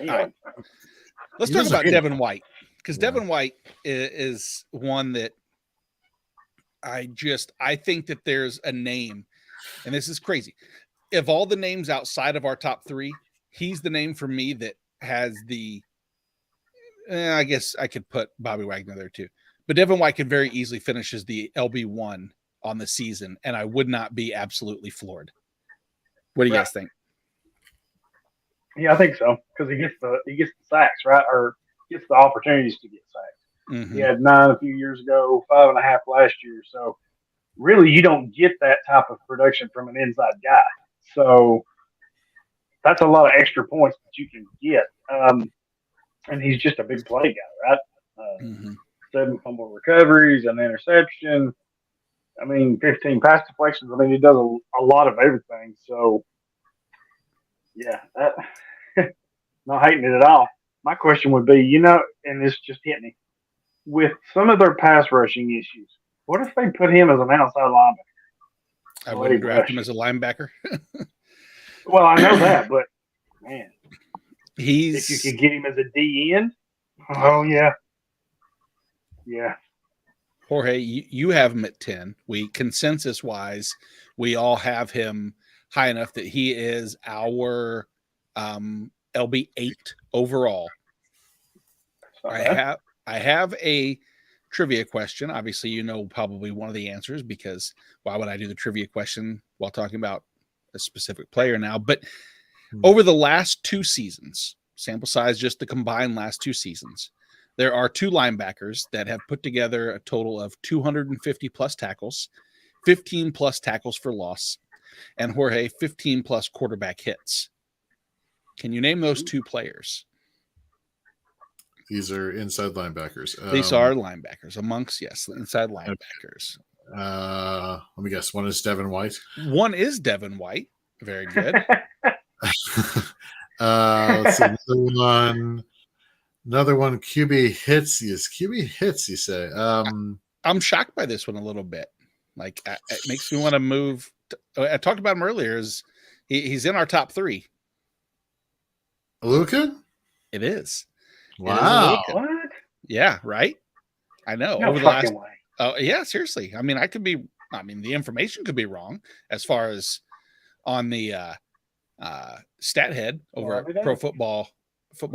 Right. Let's talk about Devin White. Because Devin White is one that I think that there's a name, and this is crazy. Of all the names outside of our top 3, he's the name for me that has the I guess I could put Bobby Wagner there too. But Devin White could very easily finish as the LB1 on the season, and I would not be absolutely floored. What do you guys think? Yeah, I think so, because he gets the sacks, right, or gets the opportunities to get sacks. Mm-hmm. He had 9 a few years ago, 5.5 last year. So really, you don't get that type of production from an inside guy. So that's a lot of extra points that you can get. And he's just a big play guy, right? 7 fumble recoveries, an interception. 15 pass deflections. He does a lot of everything. So, yeah, not hating it at all. My question would be, and this just hit me, with some of their pass rushing issues, what if they put him as an outside linebacker? I wouldn't draft him as a linebacker. Well, I know that, but man, if you could get him as a D end, oh yeah. Jorge, you have him at 10. We consensus wise, we all have him high enough that he is our LB8 overall. I have a trivia question. Obviously, probably one of the answers, because why would I do the trivia question while talking about a specific player now? But over the last 2 seasons, sample size just the combined last 2 seasons, there are 2 linebackers that have put together a total of 250 plus tackles, 15 plus tackles for loss, and Jorge, 15 plus quarterback hits. Can you name those 2 players? These are inside linebackers. These are linebackers amongst, inside linebackers. Let me guess. One is Devin White. One is Devin White. Very good. Let's see, another one. QB hits. Yes, QB hits. You say? I'm shocked by this one a little bit. It makes me want to move. I talked about him earlier. He's in our top 3. Luka? It is. Wow. What? Yeah, right? I know. No over the last way. Oh, yeah, seriously. I could be the information could be wrong as far as on the stat head over at Pro Football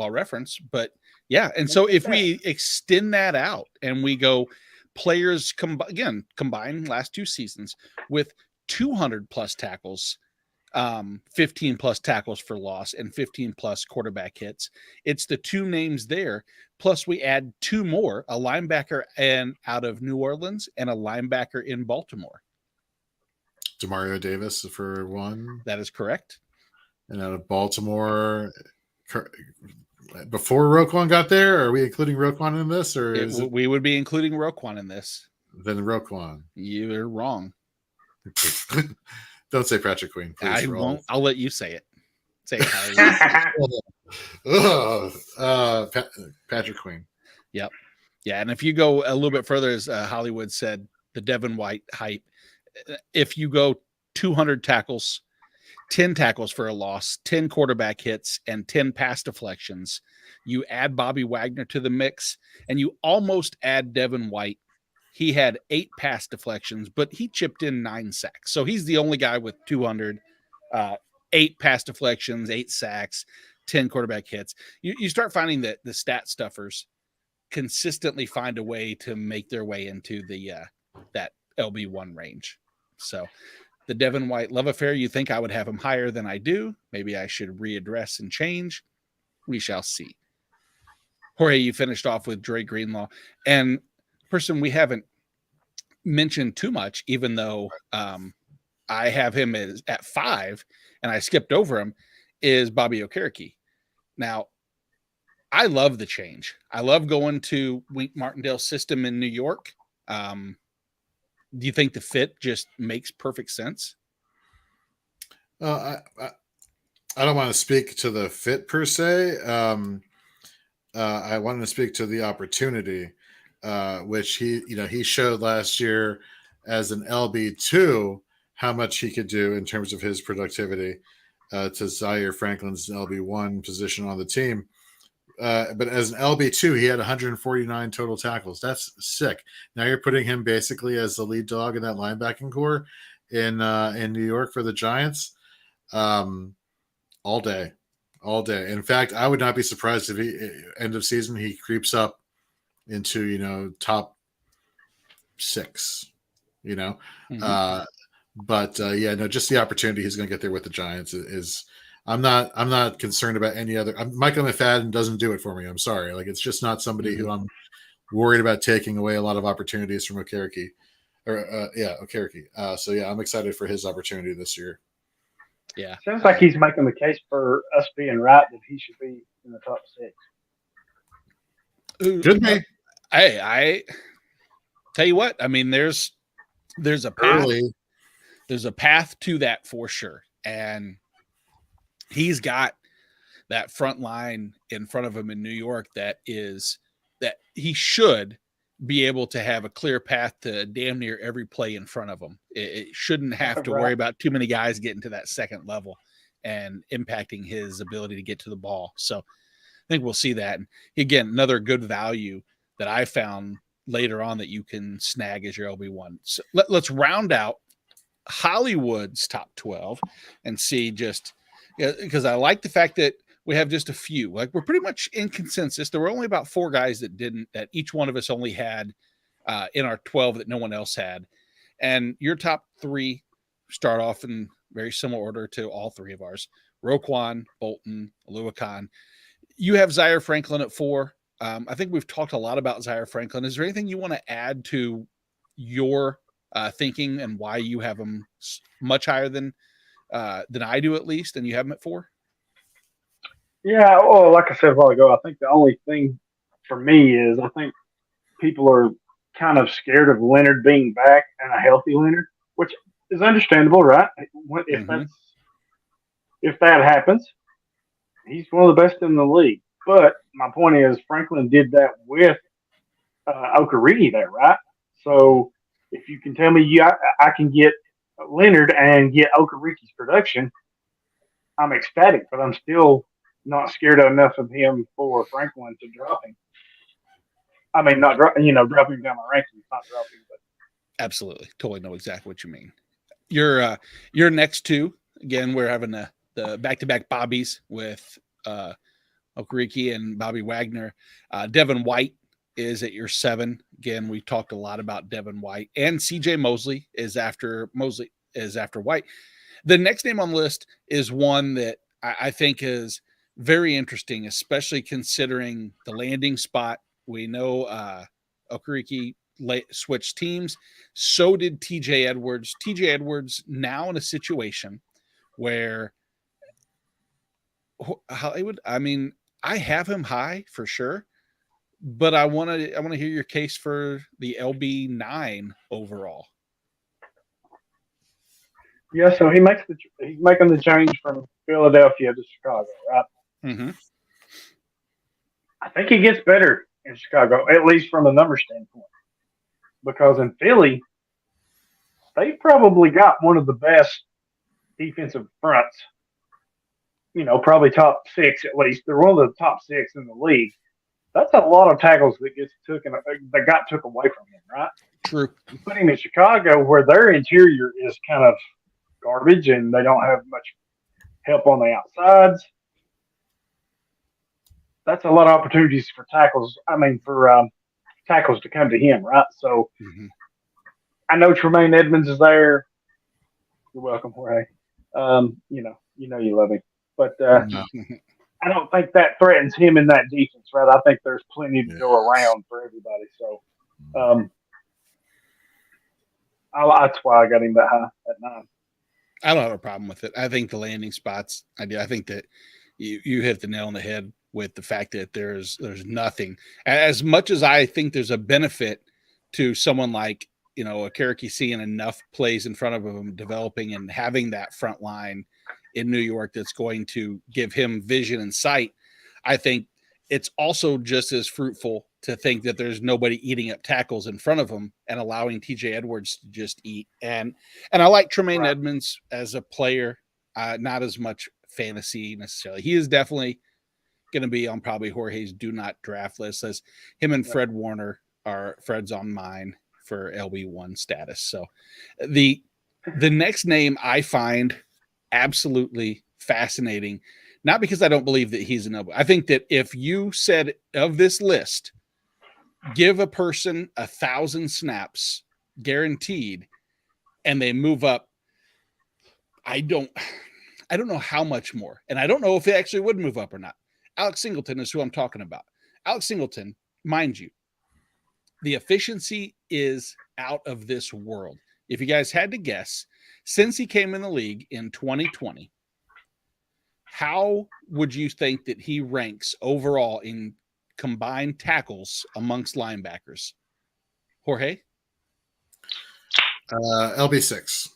Reference, but yeah, and so if we extend that out and we go players combine last 2 seasons with 200 plus tackles, 15 plus tackles for loss, and 15 plus quarterback hits. It's the 2 names there. Plus we add 2 more, a linebacker out of New Orleans and a linebacker in Baltimore. Demario Davis for 1. That is correct. And out of Baltimore, before Roquan got there, are we including Roquan in this, or we would be including Roquan in this? Then Roquan. You're wrong. Don't say Patrick Queen. Please, I won't. I'll let you say it. Say it. Patrick Queen. Yep. Yeah, and if you go a little bit further, as Hollywood said, the Devin White hype. If you go 200 tackles, 10 tackles for a loss, 10 quarterback hits, and 10 pass deflections, you add Bobby Wagner to the mix, and you almost add Devin White. He had 8 pass deflections, but he chipped in 9 sacks. So he's the only guy with 200, 8 pass deflections, 8 sacks, 10 quarterback hits. You start finding that the stat stuffers consistently find a way to make their way into the that LB1 range. So the Devin White love affair, you think I would have him higher than I do. Maybe I should readdress and change. We shall see. Jorge, you finished off with Dre Greenlaw. And person we haven't mentioned too much, even though I have him at 5 and I skipped over him, is Bobby Okereke. Now, I love the change. I love going to Wink Martindale's system in New York. Do you think the fit just makes perfect sense? I don't want to speak to the fit per se. I wanted to speak to the opportunity, which he showed last year as an LB2 how much he could do in terms of his productivity to Zaire Franklin's LB1 position on the team. But as an LB2, he had 149 total tackles. That's sick. Now you're putting him basically as the lead dog in that linebacking core in New York for the Giants. All day. all day. In fact, I would not be surprised if end of season he creeps up into top 6. Mm-hmm. Just the opportunity he's going to get there with the Giants is. I'm not concerned about any other. Michael McFadden doesn't do it for me. I'm sorry. Like, it's just not somebody who I'm worried about taking away a lot of opportunities from Okereke. Okereke. So I'm excited for his opportunity this year. Yeah, sounds like he's making the case for us being right that he should be in the top 6. Could be. I tell you what. I mean, there's a path. There's a path to that for sure, and he's got that front line in front of him in New York that he should be able to have a clear path to damn near every play in front of him. It shouldn't have to worry about too many guys getting to that second level and impacting his ability to get to the ball. So I think we'll see that. And again, another good value that I found later on that you can snag as your LB1. So let's round out Hollywood's top 12 and see because I like the fact that we have just a few. Like, we're pretty much in consensus. There were only about 4 guys that each one of us only had in our 12 that no one else had. And your top 3 start off in very similar order to all 3 of ours. Roquan, Bolton, Aluakan. You have Zaire Franklin at 4. I think we've talked a lot about Zaire Franklin. Is there anything you want to add to your thinking and why you have him much higher than I do, at least, and you have him at 4? Yeah, well, like I said a while ago, I think the only thing for me is I think people are kind of scared of Leonard being back and a healthy Leonard, which is understandable, right? If that happens, he's one of the best in the league. But my point is, Franklin did that with Okereke there, right? So if you can tell me I can get Leonard and get Okereke's production, I'm ecstatic, but I'm still not scared enough of him for Franklin to drop him. I mean, not drop him down my rankings, not dropping, but absolutely, totally know exactly what you mean. Your next 2, again, we're having the back-to-back Bobbies with Okereke and Bobby Wagner. Devin White is at your 7. Again, we talked a lot about Devin White, and CJ Mosley is after White. The next name on the list is one that I think is very interesting, especially considering the landing spot. We know Okereke switched teams. So did TJ Edwards. TJ Edwards now in a situation where Hollywood, I mean, I have him high for sure, but I want to hear your case for the LB9 overall. Yeah, so he's making the change from Philadelphia to Chicago, right? Mm-hmm. I think he gets better in Chicago, at least from a number standpoint, because in Philly, they probably got one of the best defensive fronts. Probably top 6 at least. They're one of the top 6 in the league. That's a lot of tackles that got took away from him, right? True. You put him in Chicago, where their interior is kind of garbage and they don't have much help on the outsides. That's a lot of opportunities for tackles. I mean, for tackles to come to him, right? So I know Tremaine Edmonds is there. You're welcome, Jorge. You love him, but I don't think that threatens him in that defense, right? I think there's plenty to go around for everybody. So that's why I got him that high at 9. I don't have a problem with it. I think the landing spots, I do. I think that you hit the nail on the head with the fact that there's nothing. As much as I think there's a benefit to someone like, Okereke seeing enough plays in front of him, developing and having that front line in New York that's going to give him vision and sight, I think it's also just as fruitful to think that there's nobody eating up tackles in front of him and allowing TJ Edwards to just eat. And I like Tremaine Edmonds as a player, not as much fantasy necessarily. He is definitely going to be on probably Jorge's do not draft list, as him and Fred Warner Fred's on mine for LB1 status. So the next name I find absolutely fascinating. Not because I don't believe that he's an elbow. I think that if you said of this list, give a person 1,000 snaps guaranteed, and they move up, I don't know how much more, and I don't know if they actually would move up or not. Alex Singleton is who I'm talking about. Alex Singleton, mind you, the efficiency is out of this world. If you guys had to guess, since he came in the league in 2020, how would you think that he ranks overall in combined tackles amongst linebackers? Jorge? LB6.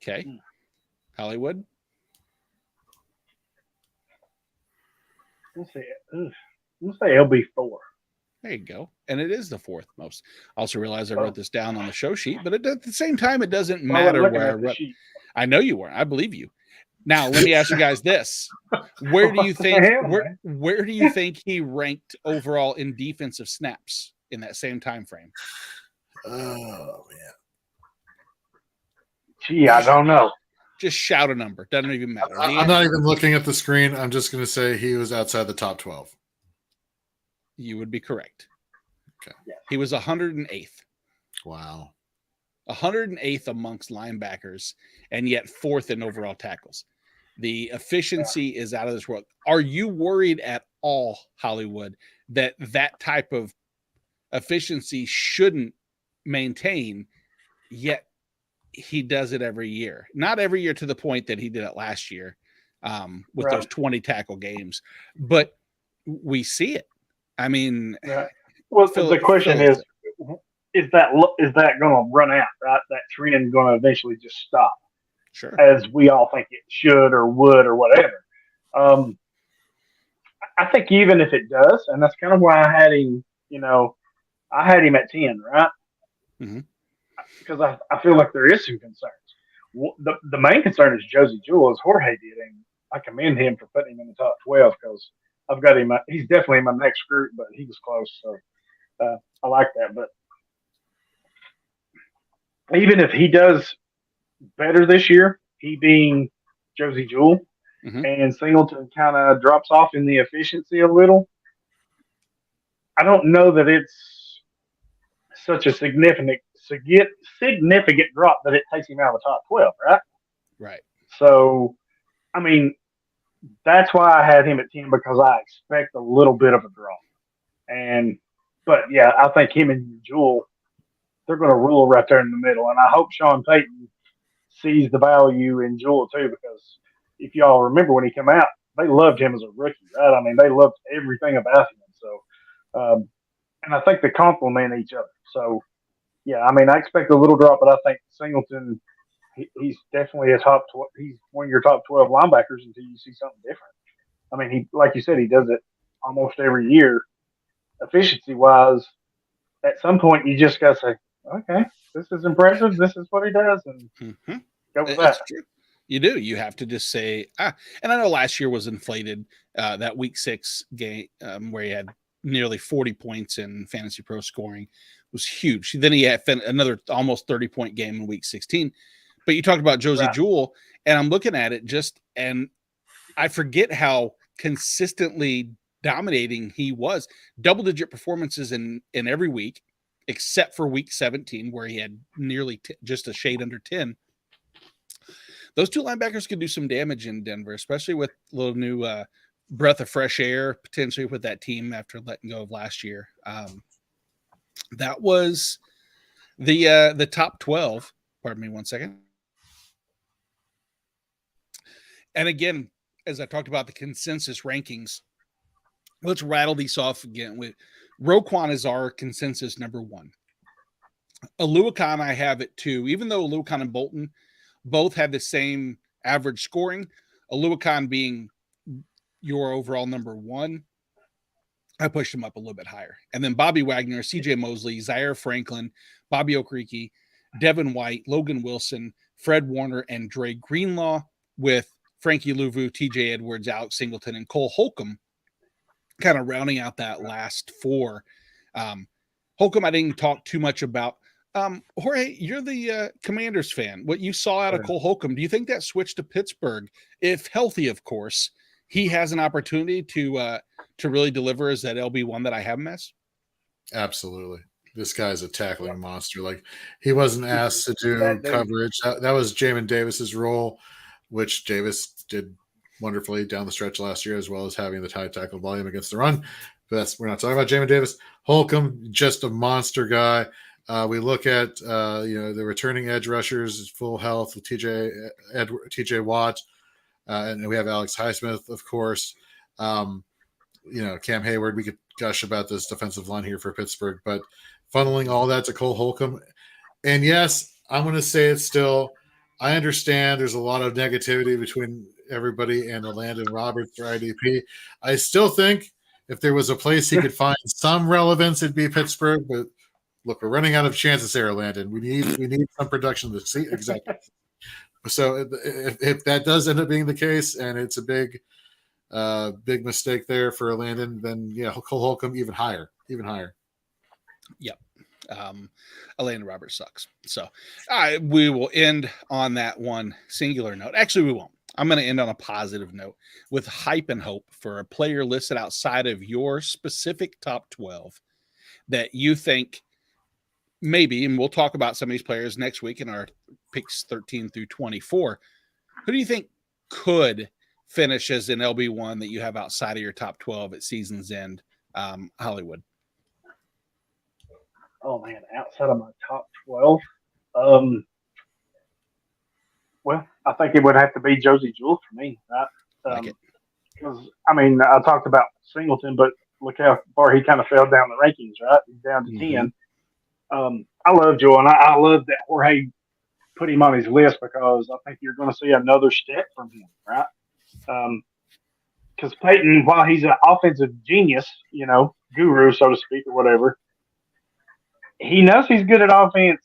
Okay. Hollywood? Let's say LB4. There you go. And it is the fourth most. I also realize I wrote this down on the show sheet, but at the same time, it doesn't matter where I wrote. I know you weren't. I believe you. Now, let me ask you guys this. Where do you think where do you think he ranked overall in defensive snaps in that same time frame? Oh, man. Gee, I don't know. Just shout a number. Doesn't even matter. I'm not even looking at the screen. I'm just going to say he was outside the top 12. You would be correct. Okay. Yeah. He was 108th. Wow. 108th amongst linebackers, and yet fourth in overall tackles. The efficiency is out of this world. Are you worried at all, Hollywood, that type of efficiency shouldn't maintain, yet he does it every year? Not every year to the point that he did it last year with those 20 tackle games, but we see it. I mean, well, the question is that going to run out, right? That trend going to eventually just stop? Sure. As we all think it should or would or whatever. I think even if it does, and that's kind of why I had him, I had him at 10, right? Mm-hmm. Because I feel like there is some concerns. The main concern is Josie Jewell, as Jorge did, and I commend him for putting him in the top 12 because I've got him. He's definitely in my next group, but he was close, so I like that. But even if he does better this year, he being Josie Jewell, and Singleton kind of drops off in the efficiency a little, I don't know that it's such a significant drop that it takes him out of the top 12, right? Right. So, I mean, that's why I had him at 10, because I expect a little bit of a drop. But yeah, I think him and Jewell, they're going to rule right there in the middle. And I hope Sean Payton sees the value in Jewell too, because if y'all remember when he came out, they loved him as a rookie, right? I mean, they loved everything about him. So, and I think they complement each other. So, yeah, I mean, I expect a little drop, but I think Singleton, he's definitely he's one of your top 12 linebackers until you see something different. I mean, he, like you said, he does it almost every year, efficiency wise. At some point, you just got to say, okay, this is impressive. This is what he does, and go with that. True. You do. You have to just say, and I know last year was inflated. That week 6 game where he had nearly 40 points in Fantasy Pro scoring was huge. Then he had another almost 30-point game in week 16. But you talked about Josie Jewell, and I'm looking at it and I forget how consistently dominating he was. Double-digit performances in every week, except for week 17, where he had nearly just a shade under 10. Those two linebackers could do some damage in Denver, especially with a little new breath of fresh air, potentially with that team after letting go of last year. That was the top 12. Pardon me 1 second. And again, as I talked about the consensus rankings, let's rattle these off again. With Roquan is our consensus number 1. Aluakon I have at 2, even though Aluakon and Bolton both had the same average scoring. Aluakon being your overall number 1, I pushed him up a little bit higher. And then Bobby Wagner, CJ Mosley, Zaire Franklin, Bobby Okereke, Devin White, Logan Wilson, Fred Warner, and Dre Greenlaw, with Frankie Louvu, TJ Edwards, Alex Singleton, and Cole Holcomb kind of rounding out that last 4. Holcomb, I didn't talk too much about. Jorge, you're the Commanders fan. What you saw out of Cole Holcomb, do you think that switch to Pittsburgh, if healthy, of course, he has an opportunity to really deliver as that LB1 that I have him as? Absolutely. This guy's a tackling monster. Like, he wasn't asked to do coverage. That was Jamin Davis's role, which Davis did wonderfully down the stretch last year, as well as having the high tackle volume against the run. But we're not talking about Jamin Davis. Holcomb, just a monster guy. We look at the returning edge rushers, full health with TJ Watt, and we have Alex Highsmith, of course. Cam Hayward. We could gush about this defensive line here for Pittsburgh, but funneling all that to Cole Holcomb. And yes, I'm going to say it still. I understand there's a lot of negativity between everybody and the Landon Roberts for IDP. I still think if there was a place he could find some relevance, it'd be Pittsburgh. But look, we're running out of chances here, Landon. We need some production to see exactly. So if that does end up being the case, and it's a big mistake there for Landon, then Cole Holcomb even higher. Yep. Landon Roberts sucks. So we will end on that one singular note. Actually, we won't. I'm going to end on a positive note with hype and hope for a player listed outside of your specific top 12 that you think maybe, and we'll talk about some of these players next week in our picks 13 through 24. Who do you think could finish as an LB1 that you have outside of your top 12 at season's end, Hollywood? Oh, man, outside of my top 12? Well, I think it would have to be Josie Jewell for me, right? Because, I talked about Singleton, but look how far he kind of fell down the rankings, right? He's down to 10. I love Jewell, and I love that Jorge put him on his list because I think you're going to see another step from him, right? Because Peyton, while he's an offensive genius, guru, so to speak, or whatever, he knows he's good at offense,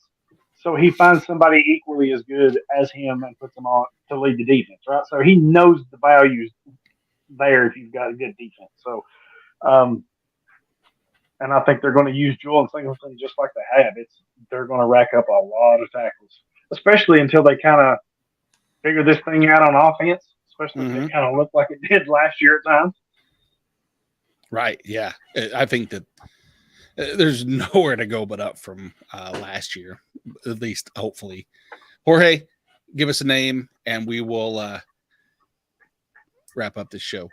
so he finds somebody equally as good as him and puts them on to lead the defense, right? So he knows the values there if you've got a good defense. So, and I think they're going to use Jewell and Singleton just like they have. They're going to rack up a lot of tackles, especially until they kind of figure this thing out on offense, especially if it kind of looked like it did last year at times. Right, yeah. I think that there's nowhere to go but up from last year, at least hopefully. Jorge, give us a name, and we will wrap up this show.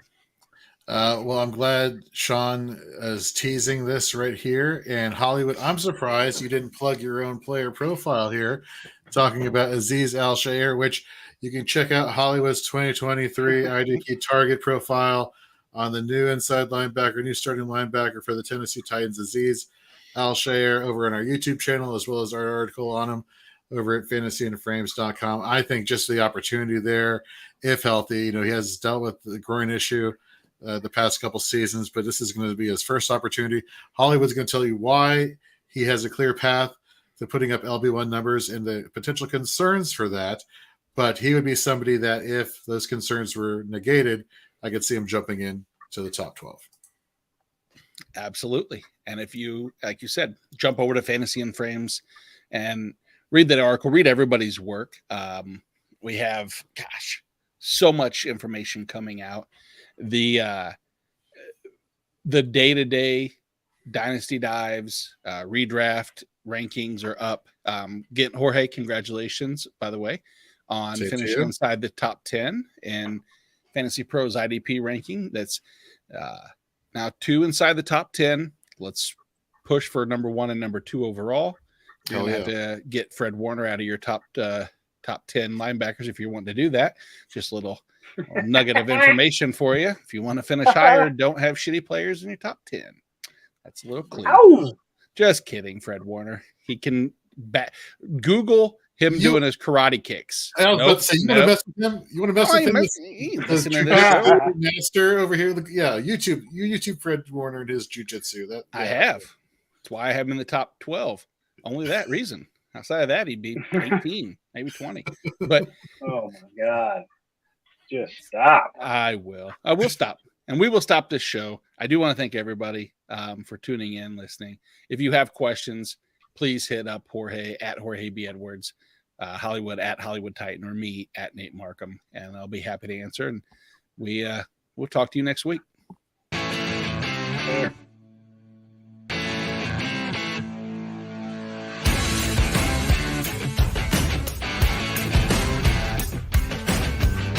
Well, I'm glad Sean is teasing this right here. And Hollywood, I'm surprised you didn't plug your own player profile here, talking about Azeez Al-Shaair, which you can check out Hollywood's 2023 IDP target profile on the new inside linebacker, new starting linebacker for the Tennessee Titans, Azeez Al-Shaair, over on our YouTube channel, as well as our article on him over at fantasyandframes.com. I think just the opportunity there, if healthy, he has dealt with the groin issue the past couple seasons, but this is going to be his first opportunity. Hollywood's going to tell you why he has a clear path to putting up LB1 numbers and the potential concerns for that. But he would be somebody that, if those concerns were negated, I could see him jumping in to the top 12. Absolutely. And if you, like you said, jump over to Fantasy and Frames and read that article, read everybody's work. We have, so much information coming out. The day-to-day dynasty dives, redraft rankings are up. Jorge, congratulations, by the way, on finishing inside the top 10 in Fantasy Pros IDP ranking. That's now 2 inside the top 10. Let's push for number 1 and number 2 overall. You'll have to get Fred Warner out of your top 10 linebackers if you want to do that. Just a little nugget of information for you. If you want to finish higher, don't have shitty players in your top 10. That's a little clear. Just kidding, Fred Warner. He can Google him doing his karate kicks. I was about to say, you want to mess with him? You want to mess with him? The master over here. YouTube Fred Warner and his jiu-jitsu. I have. That's why I have him in the top 12. Only that reason. Outside of that, he'd be 18, maybe 20. But oh my God. Just stop. I will stop. And we will stop this show. I do want to thank everybody for tuning in, listening. If you have questions, please hit up Jorge at Jorge B. Edwards, Hollywood at Hollywood Titan, or me at Nate Marcum, and I'll be happy to answer. And we'll talk to you next week. Yeah.